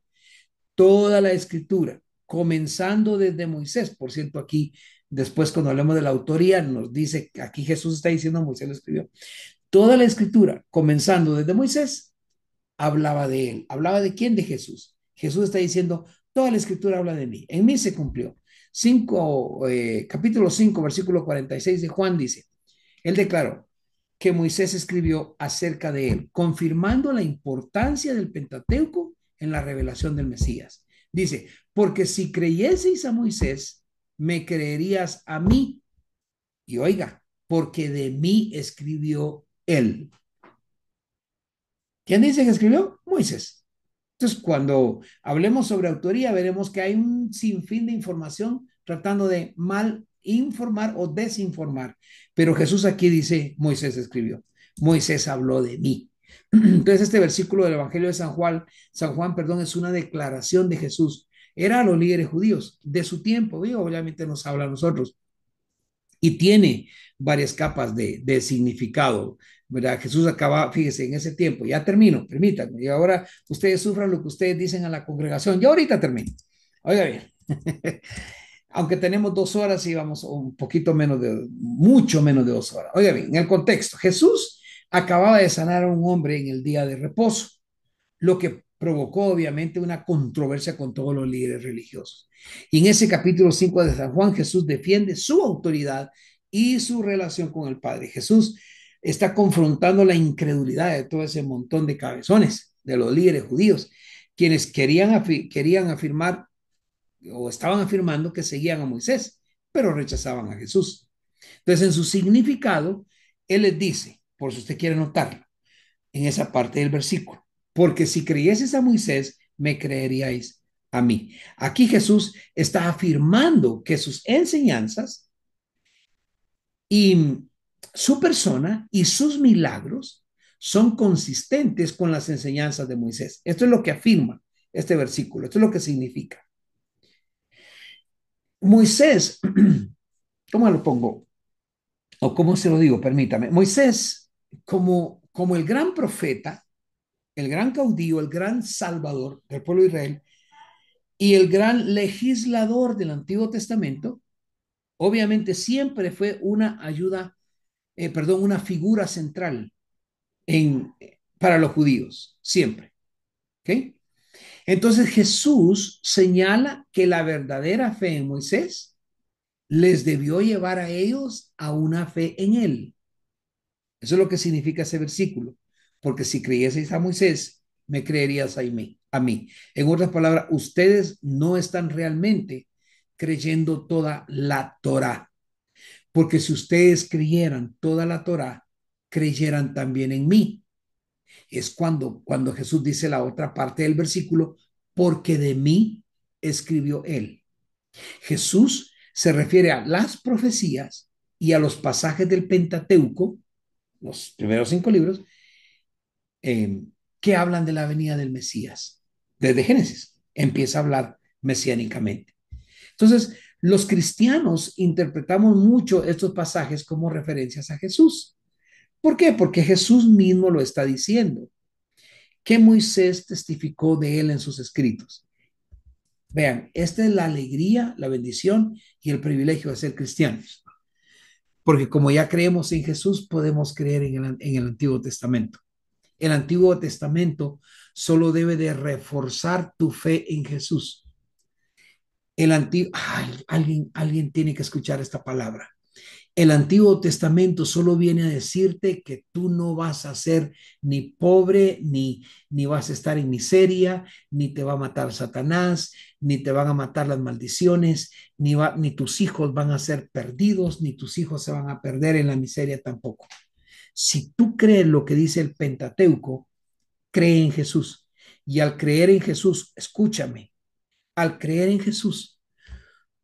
[SPEAKER 1] toda la escritura, comenzando desde Moisés, por cierto, aquí Después, cuando hablemos de la autoría, nos dice, aquí Jesús está diciendo, Moisés lo escribió. Toda la escritura, comenzando desde Moisés, hablaba de él. ¿Hablaba de quién? De Jesús. Jesús está diciendo, toda la escritura habla de mí. En mí se cumplió. Capítulo 5, versículo 46 de Juan dice, él declaró que Moisés escribió acerca de él, confirmando la importancia del Pentateuco en la revelación del Mesías. Dice, porque si creyeseis a Moisés, me creerías a mí. Y oiga, porque de mí escribió él. ¿Quién dice que escribió? Moisés. Entonces, cuando hablemos sobre autoría, veremos que hay un sinfín de información tratando de mal informar o desinformar. Pero Jesús aquí dice, Moisés escribió, Moisés habló de mí. Entonces, este versículo del Evangelio de San Juan, perdón, es una declaración de Jesús. Era a los líderes judíos de su tiempo, y obviamente nos habla a nosotros y tiene varias capas de significado, ¿verdad? Jesús acaba, fíjese, en ese tiempo, ya termino, permítanme, y ahora ustedes sufran lo que ustedes dicen a la congregación, yo ahorita termino. Oiga bien, aunque tenemos 2 horas y vamos un poquito menos de, mucho menos de 2 horas. Oiga bien, en el contexto, Jesús acababa de sanar a un hombre en el día de reposo, lo que provocó obviamente una controversia con todos los líderes religiosos. Y en ese capítulo 5 de San Juan, Jesús defiende su autoridad y su relación con el Padre. Jesús está confrontando la incredulidad de todo ese montón de cabezones, de los líderes judíos, quienes querían afirmar o estaban afirmando que seguían a Moisés, pero rechazaban a Jesús. Entonces, en su significado, Él les dice, por si usted quiere notarlo, en esa parte del versículo, porque si creyeses a Moisés, me creeríais a mí. Aquí Jesús está afirmando que sus enseñanzas y su persona y sus milagros son consistentes con las enseñanzas de Moisés. Esto es lo que afirma este versículo, esto es lo que significa. Moisés, ¿cómo lo pongo? O cómo se lo digo, permítame. Moisés, como el gran profeta, el gran caudillo, el gran salvador del pueblo de Israel y el gran legislador del Antiguo Testamento, obviamente siempre fue una ayuda, perdón, una figura central para los judíos, siempre. ¿Ok? Entonces Jesús señala que la verdadera fe en Moisés les debió llevar a ellos a una fe en él. Eso es lo que significa ese versículo. Porque si creyeseis a Moisés, me creerías a mí. En otras palabras, ustedes no están realmente creyendo toda la Torá. Porque si ustedes creyeran toda la Torá, creyeran también en mí. Es cuando Jesús dice la otra parte del versículo, porque de mí escribió él. Jesús se refiere a las profecías y a los pasajes del Pentateuco, los primeros 5 libros, eh, que hablan de la venida del Mesías. Desde Génesis empieza a hablar mesiánicamente. Entonces, los cristianos interpretamos mucho estos pasajes como referencias a Jesús. ¿Por qué? Porque Jesús mismo lo está diciendo, que Moisés testificó de él en sus escritos. Vean, esta es la alegría, la bendición y el privilegio de ser cristianos. Porque como ya creemos en Jesús, podemos creer en el Antiguo Testamento. El Antiguo Testamento solo debe de reforzar tu fe en Jesús. Alguien tiene que escuchar esta palabra. El Antiguo Testamento solo viene a decirte que tú no vas a ser ni pobre, ni vas a estar en miseria, ni te va a matar Satanás, ni te van a matar las maldiciones, ni tus hijos van a ser perdidos, ni tus hijos se van a perder en la miseria tampoco. Si tú crees lo que dice el Pentateuco, cree en Jesús. Y al creer en Jesús, escúchame, al creer en Jesús,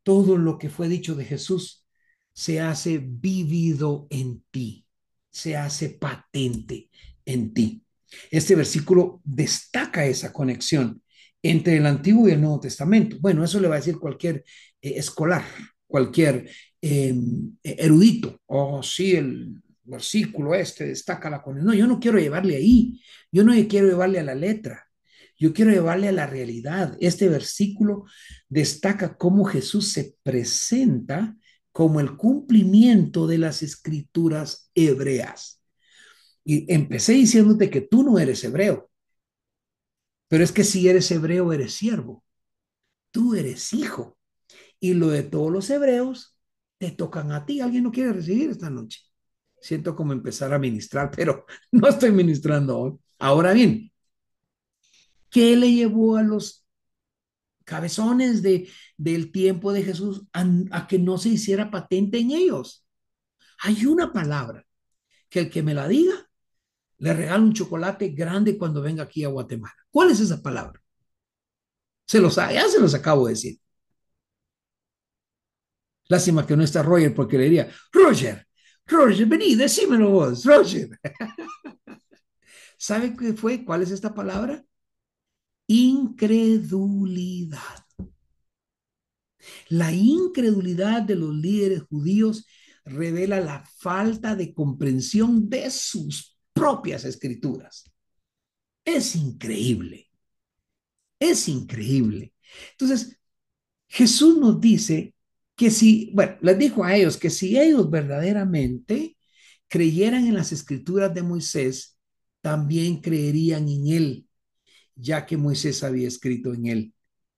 [SPEAKER 1] todo lo que fue dicho de Jesús se hace vivido en ti, se hace patente en ti. Este versículo destaca esa conexión entre el Antiguo y el Nuevo Testamento. Bueno, eso le va a decir cualquier escolar, cualquier erudito. Oh, sí, el versículo este destaca la conexión. No, yo no quiero llevarle ahí, yo no quiero llevarle a la letra. Yo quiero llevarle a la realidad. Este versículo destaca cómo Jesús se presenta como el cumplimiento de las escrituras hebreas. Y empecé diciéndote que tú no eres hebreo, pero es que si eres hebreo, eres siervo, tú eres hijo. Y lo de todos los hebreos te tocan a ti. ¿Alguien no quiere recibir esta noche? Siento como empezar a ministrar, pero no estoy ministrando hoy. Ahora bien, ¿qué le llevó a los cabezones del tiempo de Jesús a que no se hiciera patente en ellos? Hay una palabra que el que me la diga, le regalo un chocolate grande cuando venga aquí a Guatemala. ¿Cuál es esa palabra? Ya se los acabo de decir. Lástima que no está Roger porque le diría, Roger, vení, decímelo vos, Roger. ¿Sabe qué fue? ¿Cuál es esta palabra? Incredulidad. La incredulidad de los líderes judíos revela la falta de comprensión de sus propias escrituras. Es increíble, es increíble. Entonces, Jesús nos dice que si, bueno, les dijo a ellos que si ellos verdaderamente creyeran en las escrituras de Moisés, también creerían en él, ya que Moisés había escrito en él.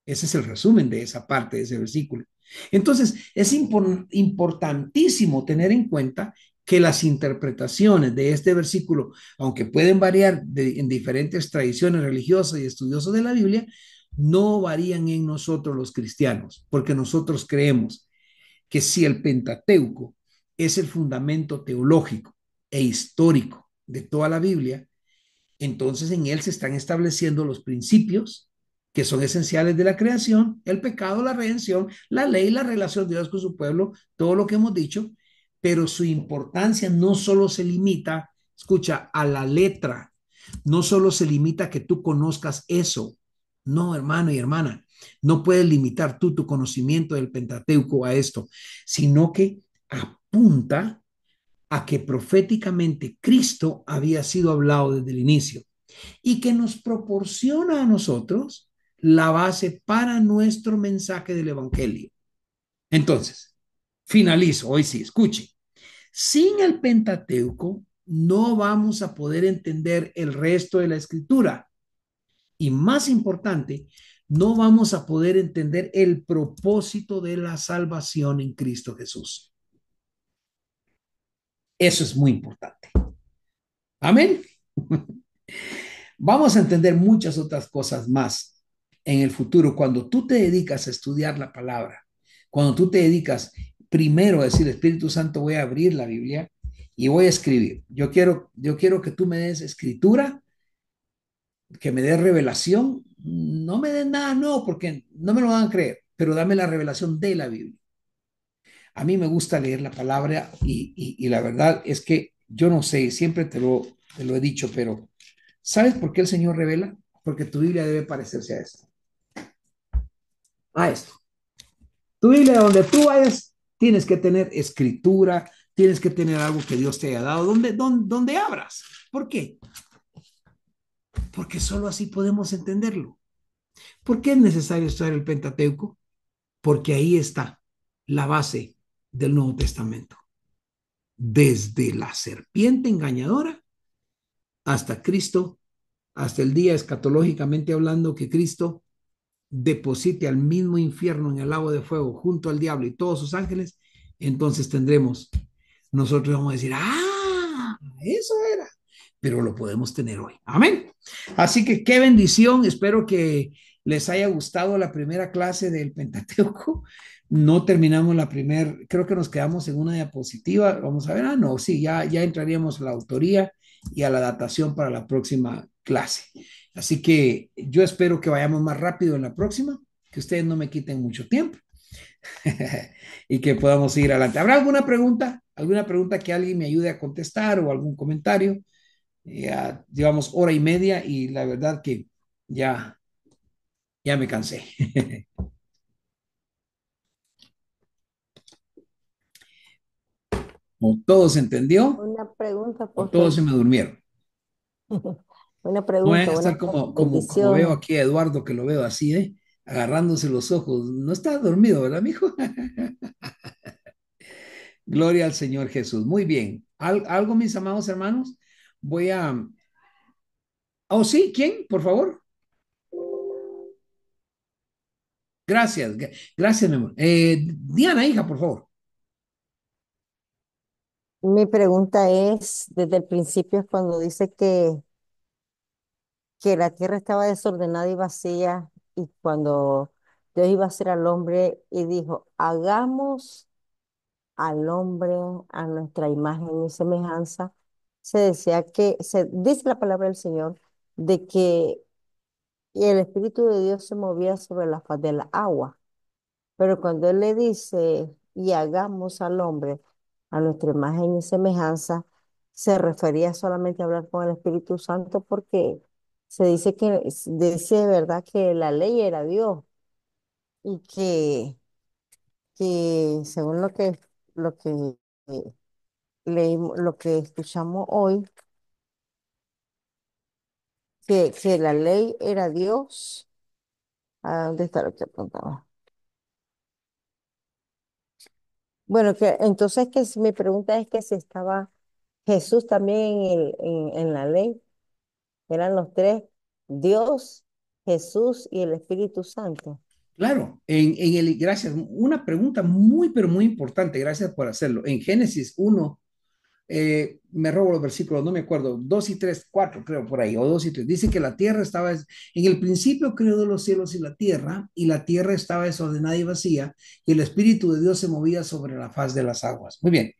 [SPEAKER 1] Ese es el resumen de esa parte de ese versículo. Entonces, es importantísimo tener en cuenta que las interpretaciones de este versículo, aunque pueden variar en diferentes tradiciones religiosas y estudiosos de la Biblia, no varían en nosotros los cristianos, porque nosotros creemos que si el Pentateuco es el fundamento teológico e histórico de toda la Biblia, entonces en él se están estableciendo los principios que son esenciales de la creación, el pecado, la redención, la ley, la relación de Dios con su pueblo, todo lo que hemos dicho, pero su importancia no solo se limita, escucha, a la letra, no solo se limita a que tú conozcas eso, no, hermano y hermana, no puedes limitar tú tu conocimiento del Pentateuco a esto, sino que apunta a que proféticamente Cristo había sido hablado desde el inicio y que nos proporciona a nosotros la base para nuestro mensaje del Evangelio. Entonces, finalizo, hoy sí, escuche, sin el Pentateuco no vamos a poder entender el resto de la escritura y más importante, no vamos a poder entender el propósito de la salvación en Cristo Jesús. Eso es muy importante. Amén. Vamos a entender muchas otras cosas más en el futuro cuando tú te dedicas a estudiar la palabra, cuando tú te dedicas primero a decir, Espíritu Santo, voy a abrir la Biblia y voy a escribir. Yo quiero que tú me des escritura, que me des revelación. No me des nada, no, porque no me lo van a creer, pero dame la revelación de la Biblia. A mí me gusta leer la palabra y la verdad es que yo no sé, siempre te lo he dicho, pero ¿sabes por qué el Señor revela? Porque tu Biblia debe parecerse a esto. A esto. Tu Biblia, donde tú vayas, tienes que tener escritura, tienes que tener algo que Dios te haya dado, donde abras. ¿Por qué? Porque solo así podemos entenderlo. ¿Por qué es necesario estudiar el Pentateuco? Porque ahí está la base del Nuevo Testamento. Desde la serpiente engañadora hasta Cristo, hasta el día escatológicamente hablando que Cristo deposite al mismo infierno en el lago de fuego junto al diablo y todos sus ángeles, entonces nosotros vamos a decir, eso era, pero lo podemos tener hoy. Amén. Así que qué bendición, espero que les haya gustado la primera clase del Pentateuco. No terminamos la primera, creo que nos quedamos en una diapositiva. Vamos a ver, no, sí, ya entraríamos a la autoría y a la datación para la próxima clase. Así que yo espero que vayamos más rápido en la próxima, que ustedes no me quiten mucho tiempo y que podamos seguir adelante. ¿Habrá alguna pregunta? ¿Alguna pregunta que alguien me ayude a contestar o algún comentario? Ya llevamos hora y media y la verdad que ya me cansé. ¿O todo se entendió
[SPEAKER 2] Una pregunta,
[SPEAKER 1] o todos
[SPEAKER 2] apóstol.
[SPEAKER 1] se me durmieron?
[SPEAKER 2] Una
[SPEAKER 1] No vayan
[SPEAKER 2] pregunta,
[SPEAKER 1] a
[SPEAKER 2] una
[SPEAKER 1] estar como veo
[SPEAKER 2] bendición.
[SPEAKER 1] aquí a Eduardo, que lo veo así, agarrándose los ojos. No está dormido, ¿verdad, mijo? Gloria al Señor Jesús. Muy bien. ¿Algo, mis amados hermanos? Voy a... Oh, sí, ¿quién? Por favor. Gracias. Gracias, mi amor. Diana, hija, por favor.
[SPEAKER 2] Mi pregunta es, desde el principio es cuando dice que la tierra estaba desordenada y vacía y cuando Dios iba a hacer al hombre y dijo, hagamos al hombre a nuestra imagen y semejanza, se decía que, se dice la palabra del Señor, de que el Espíritu de Dios se movía sobre la faz de la agua. Pero cuando Él le dice, y hagamos al hombre a nuestra imagen y semejanza, se refería solamente a hablar con el Espíritu Santo porque se dice que, dice de verdad que la ley era Dios y que según lo que eh, leímos, lo que escuchamos hoy, que la ley era Dios. ¿A dónde está lo que apuntaba? Bueno, que entonces que mi pregunta es que si estaba Jesús también en la ley, eran los tres, Dios, Jesús y el Espíritu Santo.
[SPEAKER 1] Claro, gracias. Una pregunta muy, pero muy importante. Gracias por hacerlo. En Génesis 1, me robo los versículos, no me acuerdo, 2 y 3, 4 creo por ahí, o 2 y 3. Dice que la tierra estaba, en el principio creó de los cielos y la tierra estaba desordenada y vacía, y el Espíritu de Dios se movía sobre la faz de las aguas. Muy bien.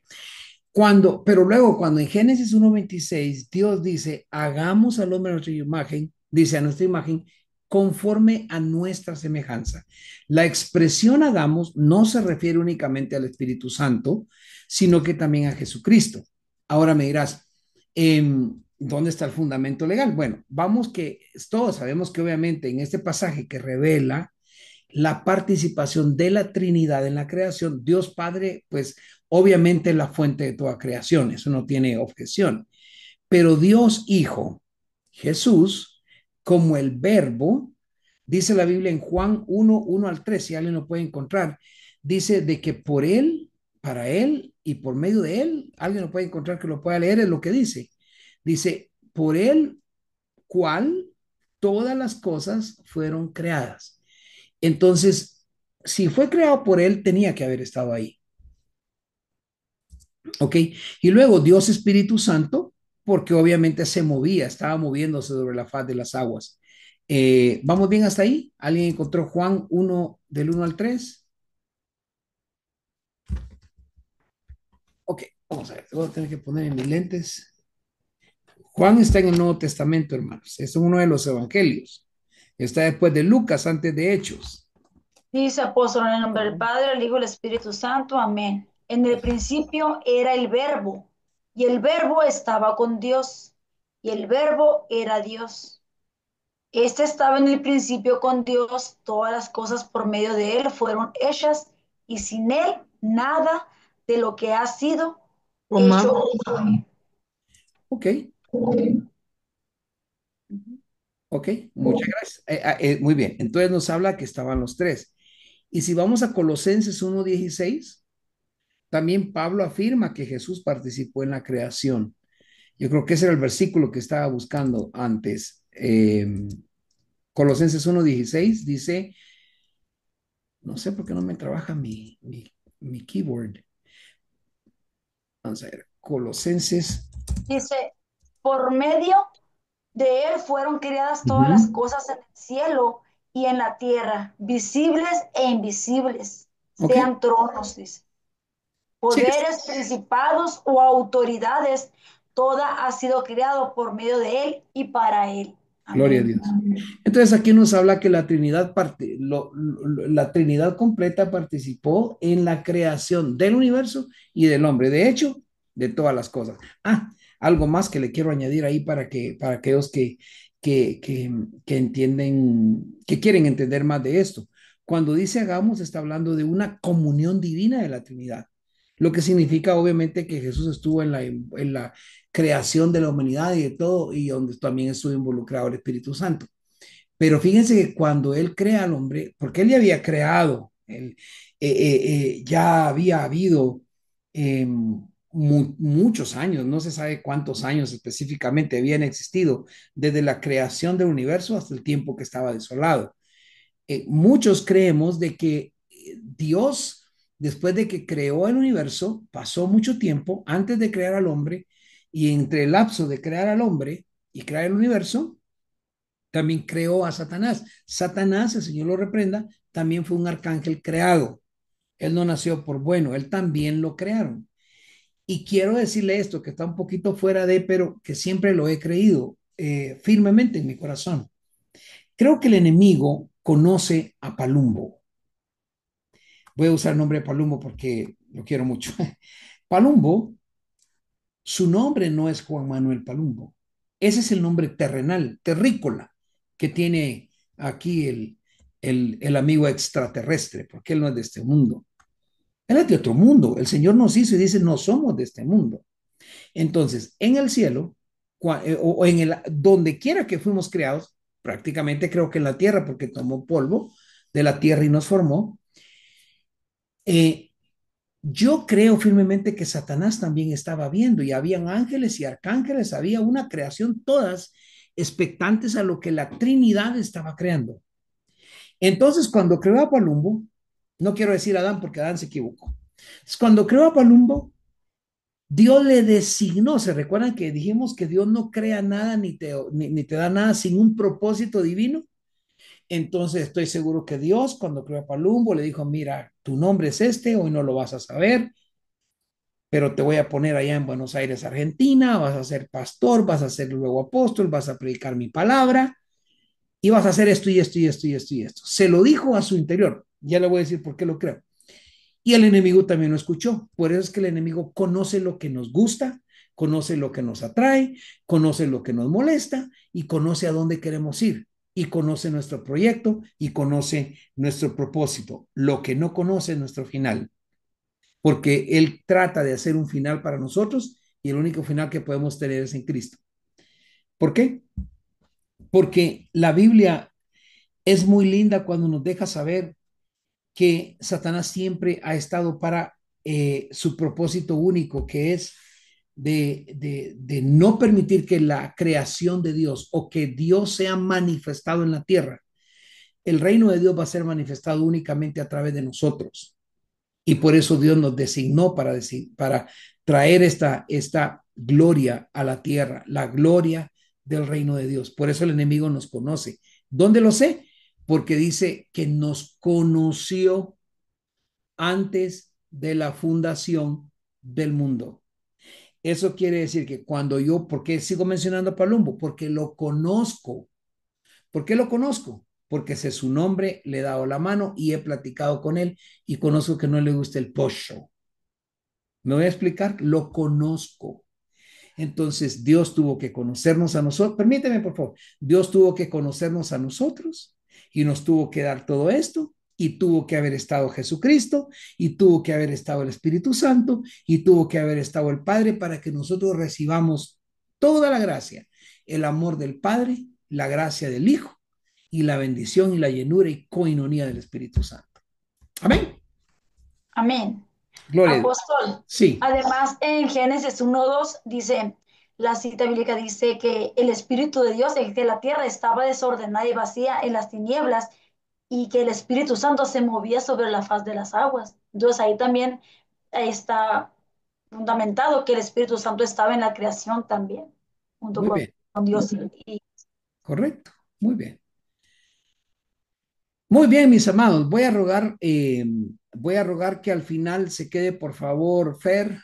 [SPEAKER 1] Pero luego, cuando en Génesis 1:26, Dios dice, hagamos al hombre a nuestra imagen, dice a nuestra imagen, conforme a nuestra semejanza. La expresión hagamos no se refiere únicamente al Espíritu Santo, sino que también a Jesucristo. Ahora me dirás, ¿dónde está el fundamento legal? Bueno, vamos que todos sabemos que obviamente en este pasaje que revela la participación de la Trinidad en la creación, Dios Padre, pues obviamente es la fuente de toda creación, eso no tiene objeción, pero Dios Hijo, Jesús, como el verbo, dice la Biblia en Juan 1, 1 al 3, si alguien lo puede encontrar, dice de que por él, para él y por medio de él, alguien lo puede encontrar que lo pueda leer, es lo que dice. Dice, por él, cual todas las cosas fueron creadas. Entonces, si fue creado por él, tenía que haber estado ahí. ¿Ok? Y luego Dios Espíritu Santo, porque obviamente se movía, estaba moviéndose sobre la faz de las aguas. ¿Vamos bien hasta ahí? ¿Alguien encontró Juan 1 del 1 al 3? Ok, vamos a ver, voy a tener que poner en mis lentes. Juan está en el Nuevo Testamento, hermanos. Es uno de los evangelios. Está después de Lucas, antes de Hechos.
[SPEAKER 3] Dice apóstol en el nombre del
[SPEAKER 2] Ujú.
[SPEAKER 3] Padre, el Hijo y el Espíritu Santo. Amén. En el principio era el verbo, y el verbo estaba con Dios, y el verbo era Dios. Este estaba en el principio con Dios, todas las cosas por medio de él fueron hechas, y sin él nada de lo que ha sido hecho fue.
[SPEAKER 1] Ok, ok, muchas gracias. Muy bien, entonces nos habla que estaban los tres. Y si vamos a Colosenses 1:16, también Pablo afirma que Jesús participó en la creación. Yo creo que ese era el versículo que estaba buscando antes. Colosenses 1:16 dice, no sé por qué no me trabaja mi keyboard. Vamos a ver, Colosenses.
[SPEAKER 3] Dice, por medio de él fueron creadas todas las
[SPEAKER 1] Ujú.
[SPEAKER 3] cosas en el cielo y en la tierra, visibles e invisibles,
[SPEAKER 1] Ok,
[SPEAKER 3] sean tronos, dice,
[SPEAKER 1] sí,
[SPEAKER 3] poderes, principados o autoridades, toda ha sido creado por medio de él y para él.
[SPEAKER 1] gloria a
[SPEAKER 3] Amén.
[SPEAKER 1] Dios. Entonces aquí nos habla que la Trinidad, la Trinidad completa participó en la creación del universo y del hombre, de hecho, de todas las cosas. Algo más que le quiero añadir ahí para aquellos que entienden, que quieren entender más de esto. Cuando dice hagamos, está hablando de una comunión divina de la Trinidad, lo que significa obviamente que Jesús estuvo en la creación de la humanidad y de todo, y donde también estuvo involucrado el Espíritu Santo. Pero fíjense que cuando él crea al hombre, porque él ya había creado, ya había habido muchos años, no se sabe cuántos años específicamente habían existido, desde la creación del universo hasta el tiempo que estaba desolado. Muchos creemos de que Dios, después de que creó el universo, pasó mucho tiempo antes de crear al hombre, y entre el lapso de crear al hombre y crear el universo, también creó a Satanás. Satanás, el Señor lo reprenda, también fue un arcángel creado. Él no nació por bueno, él también lo crearon. Y quiero decirle esto, que está un poquito fuera de, pero que siempre lo he creído firmemente en mi corazón. Creo que el enemigo conoce a Palumbo. Voy a usar el nombre de Palumbo porque lo quiero mucho. Palumbo, su nombre no es Juan Manuel Palumbo. Ese es el nombre terrenal, terrícola, que tiene aquí el amigo extraterrestre, porque él no es de este mundo. Él es de otro mundo. El Señor nos hizo y dice, no somos de este mundo. Entonces, en el cielo, o en el, donde quiera que fuimos creados, prácticamente creo que en la tierra, porque tomó polvo de la tierra y nos formó, eh, yo creo firmemente que Satanás también estaba viendo, y habían ángeles y arcángeles, había una creación, todas expectantes a lo que la Trinidad estaba creando. Entonces, cuando creó a Palumbo, no quiero decir Adán porque Adán se equivocó. Entonces, cuando creó a Palumbo, Dios le designó. ¿Se recuerdan que dijimos que Dios no crea nada ni te da nada sin un propósito divino? Entonces estoy seguro que Dios, cuando creó a Palumbo, le dijo, mira, tu nombre es este, hoy no lo vas a saber, pero te voy a poner allá en Buenos Aires, Argentina, vas a ser pastor, vas a ser luego apóstol, vas a predicar mi palabra y vas a hacer esto y esto y esto y esto y esto. Se lo dijo a su interior. Ya le voy a decir por qué lo creo. Y el enemigo también lo escuchó. Por eso es que el enemigo conoce lo que nos gusta, conoce lo que nos atrae, conoce lo que nos molesta y conoce a dónde queremos ir. Y conoce nuestro proyecto y conoce nuestro propósito. Lo que no conoce es nuestro final, porque Él trata de hacer un final para nosotros y el único final que podemos tener es en Cristo. ¿Por qué? Porque la Biblia es muy linda cuando nos deja saber que Satanás siempre ha estado para su propósito único, que es de no permitir que la creación de Dios o que Dios sea manifestado en la tierra. El reino de Dios va a ser manifestado únicamente a través de nosotros. Y por eso Dios nos designó para traer esta gloria a la tierra, la gloria del reino de Dios. Por eso el enemigo nos conoce. ¿Dónde lo sé? Porque dice que nos conoció antes de la fundación del mundo. Eso quiere decir que cuando yo, ¿por qué sigo mencionando a Palumbo? Porque lo conozco. ¿Por qué lo conozco? Porque sé su nombre, le he dado la mano y he platicado con él y conozco que no le gusta el post-show. Me voy a explicar, lo conozco. Entonces Dios tuvo que conocernos a nosotros. Permíteme, por favor. Dios tuvo que conocernos a nosotros y nos tuvo que dar todo esto, y tuvo que haber estado Jesucristo y tuvo que haber estado el Espíritu Santo y tuvo que haber estado el Padre para que nosotros recibamos toda la gracia, el amor del Padre, la gracia del Hijo y la bendición y la llenura y coinonía del Espíritu Santo. Amén.
[SPEAKER 3] Amén.
[SPEAKER 1] Gloria a Dios.
[SPEAKER 3] Apóstol,
[SPEAKER 1] Sí.
[SPEAKER 3] además en Génesis 1:2 dice, la cita bíblica dice que el Espíritu de Dios, el que la tierra estaba desordenada y vacía en las tinieblas y que el Espíritu Santo se movía sobre la faz de las aguas. Entonces ahí también está fundamentado que el Espíritu Santo estaba en la creación también, junto
[SPEAKER 1] Muy bien.
[SPEAKER 3] con Dios.
[SPEAKER 1] Correcto. Muy bien. Muy bien, mis amados. Voy a rogar que al final se quede, por favor, Fer.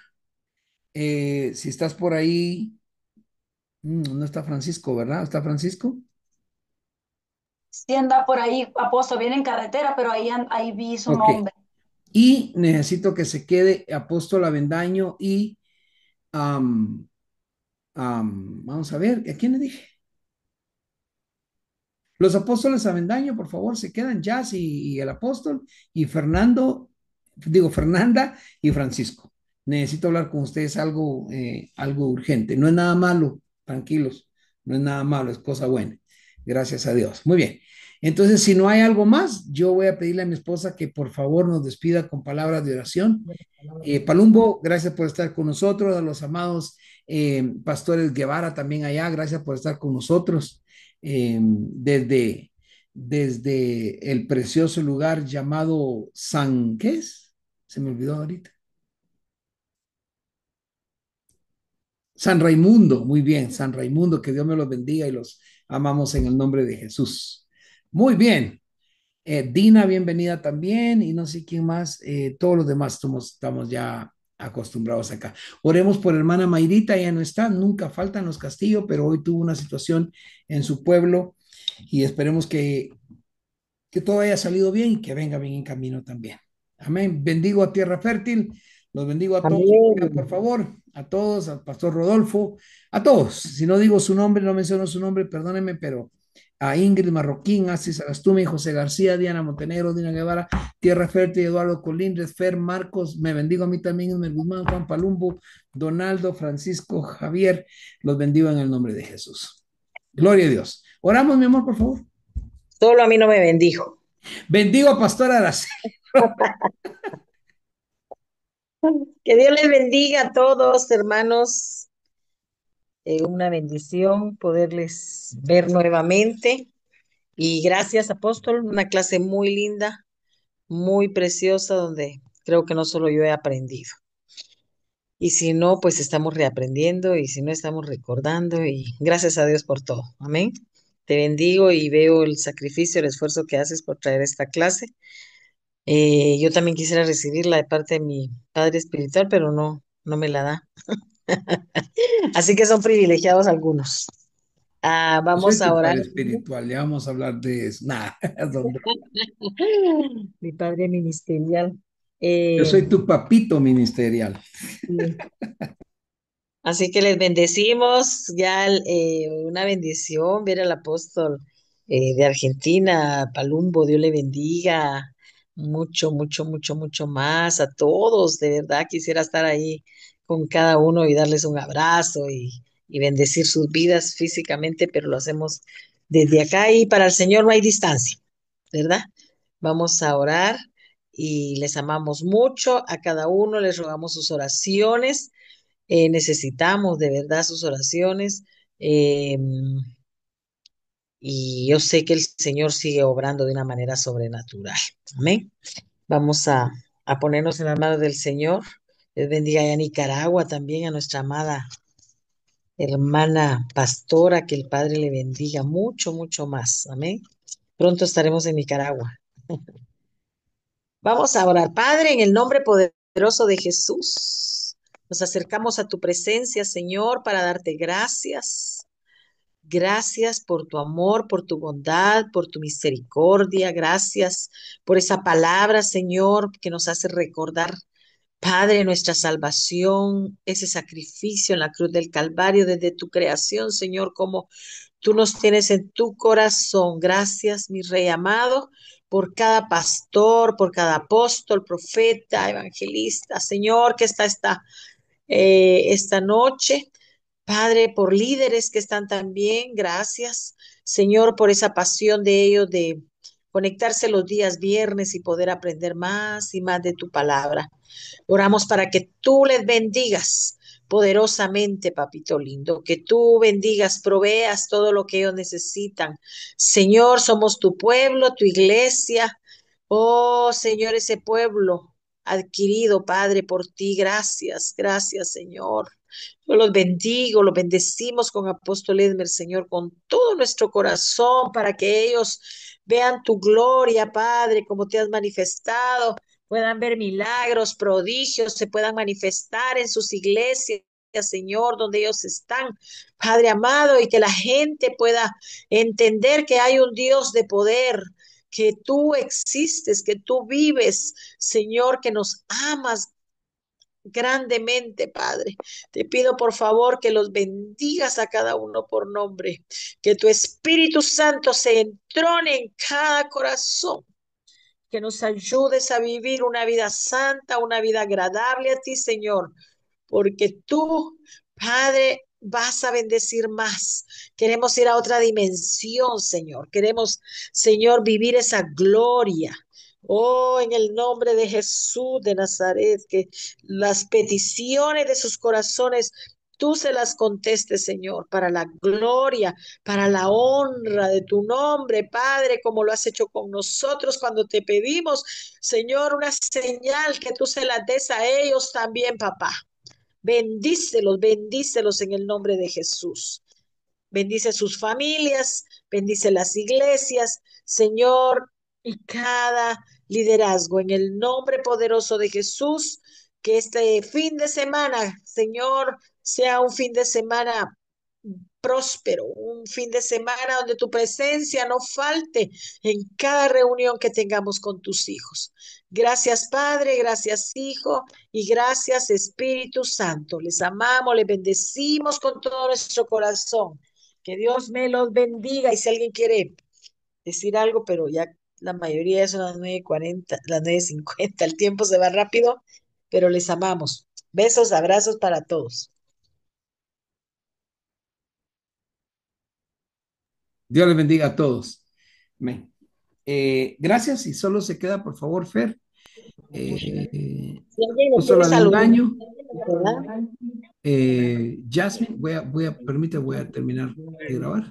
[SPEAKER 1] Si estás por ahí, no está Francisco, ¿verdad? ¿Está Francisco?
[SPEAKER 3] Sí anda por ahí, apóstol, viene en carretera, pero ahí vi su
[SPEAKER 1] Ok.
[SPEAKER 3] nombre.
[SPEAKER 1] Y necesito que se quede Apóstol Avendaño y am, vamos a ver, ¿a quién le dije? Los apóstoles Avendaño, por favor, se quedan Jazz y el apóstol y Fernando, digo Fernanda y Francisco. Necesito hablar con ustedes algo urgente. No es nada malo, tranquilos, no es nada malo, es cosa buena. Gracias a Dios. Muy bien. Entonces, si no hay algo más, yo voy a pedirle a mi esposa que por favor nos despida con palabras de oración. Palumbo, gracias por estar con nosotros, a los amados pastores Guevara también allá, gracias por estar con nosotros desde el precioso lugar llamado San, ¿qué es? Se me olvidó ahorita. San Raimundo, muy bien, San Raimundo, que Dios me los bendiga y los amamos en el nombre de Jesús. Muy bien. Dina, bienvenida también, y no sé quién más, todos los demás estamos ya acostumbrados acá. Oremos por hermana Mayrita, ya no está, nunca faltan los castillos, pero hoy tuvo una situación en su pueblo y esperemos que todo haya salido bien y que venga bien en camino también. Amén. Bendigo a Tierra Fértil, los bendigo a todos, por
[SPEAKER 2] Amén.
[SPEAKER 1] favor, a todos, al pastor Rodolfo, a todos. Si no digo su nombre, no menciono su nombre, perdónenme, pero a Ingrid Marroquín, Asis Agastumi, José García, Diana Montenegro, Dina Guevara, Tierra Fértil, Eduardo Colindres, Fer Marcos, me bendigo a mí también, Esmer Guzmán, Juan Palumbo, Donaldo, Francisco, Javier, los bendigo en el nombre de Jesús. Gloria a Dios. Oramos, mi amor, por favor.
[SPEAKER 4] Solo a mí no me bendijo.
[SPEAKER 1] Bendigo a Pastor Araceli.
[SPEAKER 4] Que Dios les bendiga a todos, hermanos. Una bendición poderles ver nuevamente. Y gracias, apóstol. Una clase muy linda, muy preciosa, donde creo que no solo yo he aprendido. Y si no, pues estamos reaprendiendo y si no, estamos recordando. Y gracias a Dios por todo. Amén. Te bendigo y veo el sacrificio, el esfuerzo que haces por traer esta clase. Yo también quisiera recibirla de parte de mi padre espiritual, pero no me la da. Así que son privilegiados algunos.
[SPEAKER 1] Yo soy
[SPEAKER 4] Vamos a
[SPEAKER 1] tu
[SPEAKER 4] orar.
[SPEAKER 1] padre espiritual, ya vamos a hablar de eso. Nada,
[SPEAKER 4] Mi padre ministerial.
[SPEAKER 1] yo
[SPEAKER 4] Eh,
[SPEAKER 1] soy tu papito ministerial.
[SPEAKER 4] sí. Así que les bendecimos. Ya una bendición ver al apóstol de Argentina, Palumbo. Dios le bendiga mucho, mucho, mucho, mucho más a todos. De verdad quisiera estar ahí con cada uno y darles un abrazo y bendecir sus vidas físicamente, pero lo hacemos desde acá y para el Señor no hay distancia, ¿verdad? Vamos a orar y les amamos mucho a cada uno, les rogamos sus oraciones. Necesitamos de verdad sus oraciones. eh, y yo sé que el Señor sigue obrando de una manera sobrenatural. Amén. Vamos a ponernos en las manos del Señor. Dios bendiga a Nicaragua también, a nuestra amada hermana pastora, que el Padre le bendiga mucho, mucho más. Amén. Pronto estaremos en Nicaragua. Vamos a orar. Padre, en el nombre poderoso de Jesús, nos acercamos a tu presencia, Señor, para darte gracias. Gracias por tu amor, por tu bondad, por tu misericordia. Gracias por esa palabra, Señor, que nos hace recordar, Padre, nuestra salvación, ese sacrificio en la cruz del Calvario desde tu creación, Señor, como tú nos tienes en tu corazón. Gracias, mi Rey amado, por cada pastor, por cada apóstol, profeta, evangelista, Señor, que está esta noche. Padre, por líderes que están también, gracias. Señor, por esa pasión de ellos de conectarse los días viernes y poder aprender más y más de tu palabra. Oramos para que tú les bendigas poderosamente, papito lindo, que tú bendigas, proveas todo lo que ellos necesitan. Señor, somos tu pueblo, tu iglesia. Oh, Señor, ese pueblo adquirido, Padre, por ti. Gracias, gracias, Señor. Yo los bendigo, los bendecimos con Apóstol Edmer, Señor, con todo nuestro corazón, para que ellos vean tu gloria, Padre, como te has manifestado, puedan ver milagros, prodigios, se puedan manifestar en sus iglesias, Señor, donde ellos están, Padre amado, y que la gente pueda entender que hay un Dios de poder, que tú existes, que tú vives, Señor, que nos amas grandemente, Padre. Te pido por favor que los bendigas a cada uno por nombre, que tu Espíritu Santo se entrone en cada corazón, que nos ayudes a vivir una vida santa, una vida agradable a ti, Señor, porque tú, Padre, vas a bendecir más. Queremos ir a otra dimensión, Señor. Queremos, Señor, vivir esa gloria. Oh, en el nombre de Jesús de Nazaret, que las peticiones de sus corazones tú se las contestes, Señor, para la gloria, para la honra de tu nombre, Padre, como lo has hecho con nosotros cuando te pedimos, Señor, una señal que tú se la des a ellos también, papá. Bendícelos, bendícelos en el nombre de Jesús. Bendice sus familias, bendice las iglesias, Señor, y cada liderazgo en el nombre poderoso de Jesús. Que este fin de semana, Señor, sea un fin de semana próspero, un fin de semana donde tu presencia no falte en cada reunión que tengamos con tus hijos. Gracias, Padre, gracias, Hijo, y gracias, Espíritu Santo. Les amamos, les bendecimos con todo nuestro corazón. Que Dios me los bendiga. Y si alguien quiere decir algo, pero ya la mayoría son las 9:40, las 9:50, el tiempo se va rápido, pero les amamos. Besos, abrazos para todos.
[SPEAKER 1] Dios les bendiga a todos. Amén. Gracias y solo se queda, por favor, Fer.
[SPEAKER 4] Si alguien me
[SPEAKER 1] Puso
[SPEAKER 4] quiere
[SPEAKER 1] la del
[SPEAKER 4] saludar,
[SPEAKER 1] baño.
[SPEAKER 4] ¿verdad?
[SPEAKER 1] Jasmine, voy a terminar de grabar.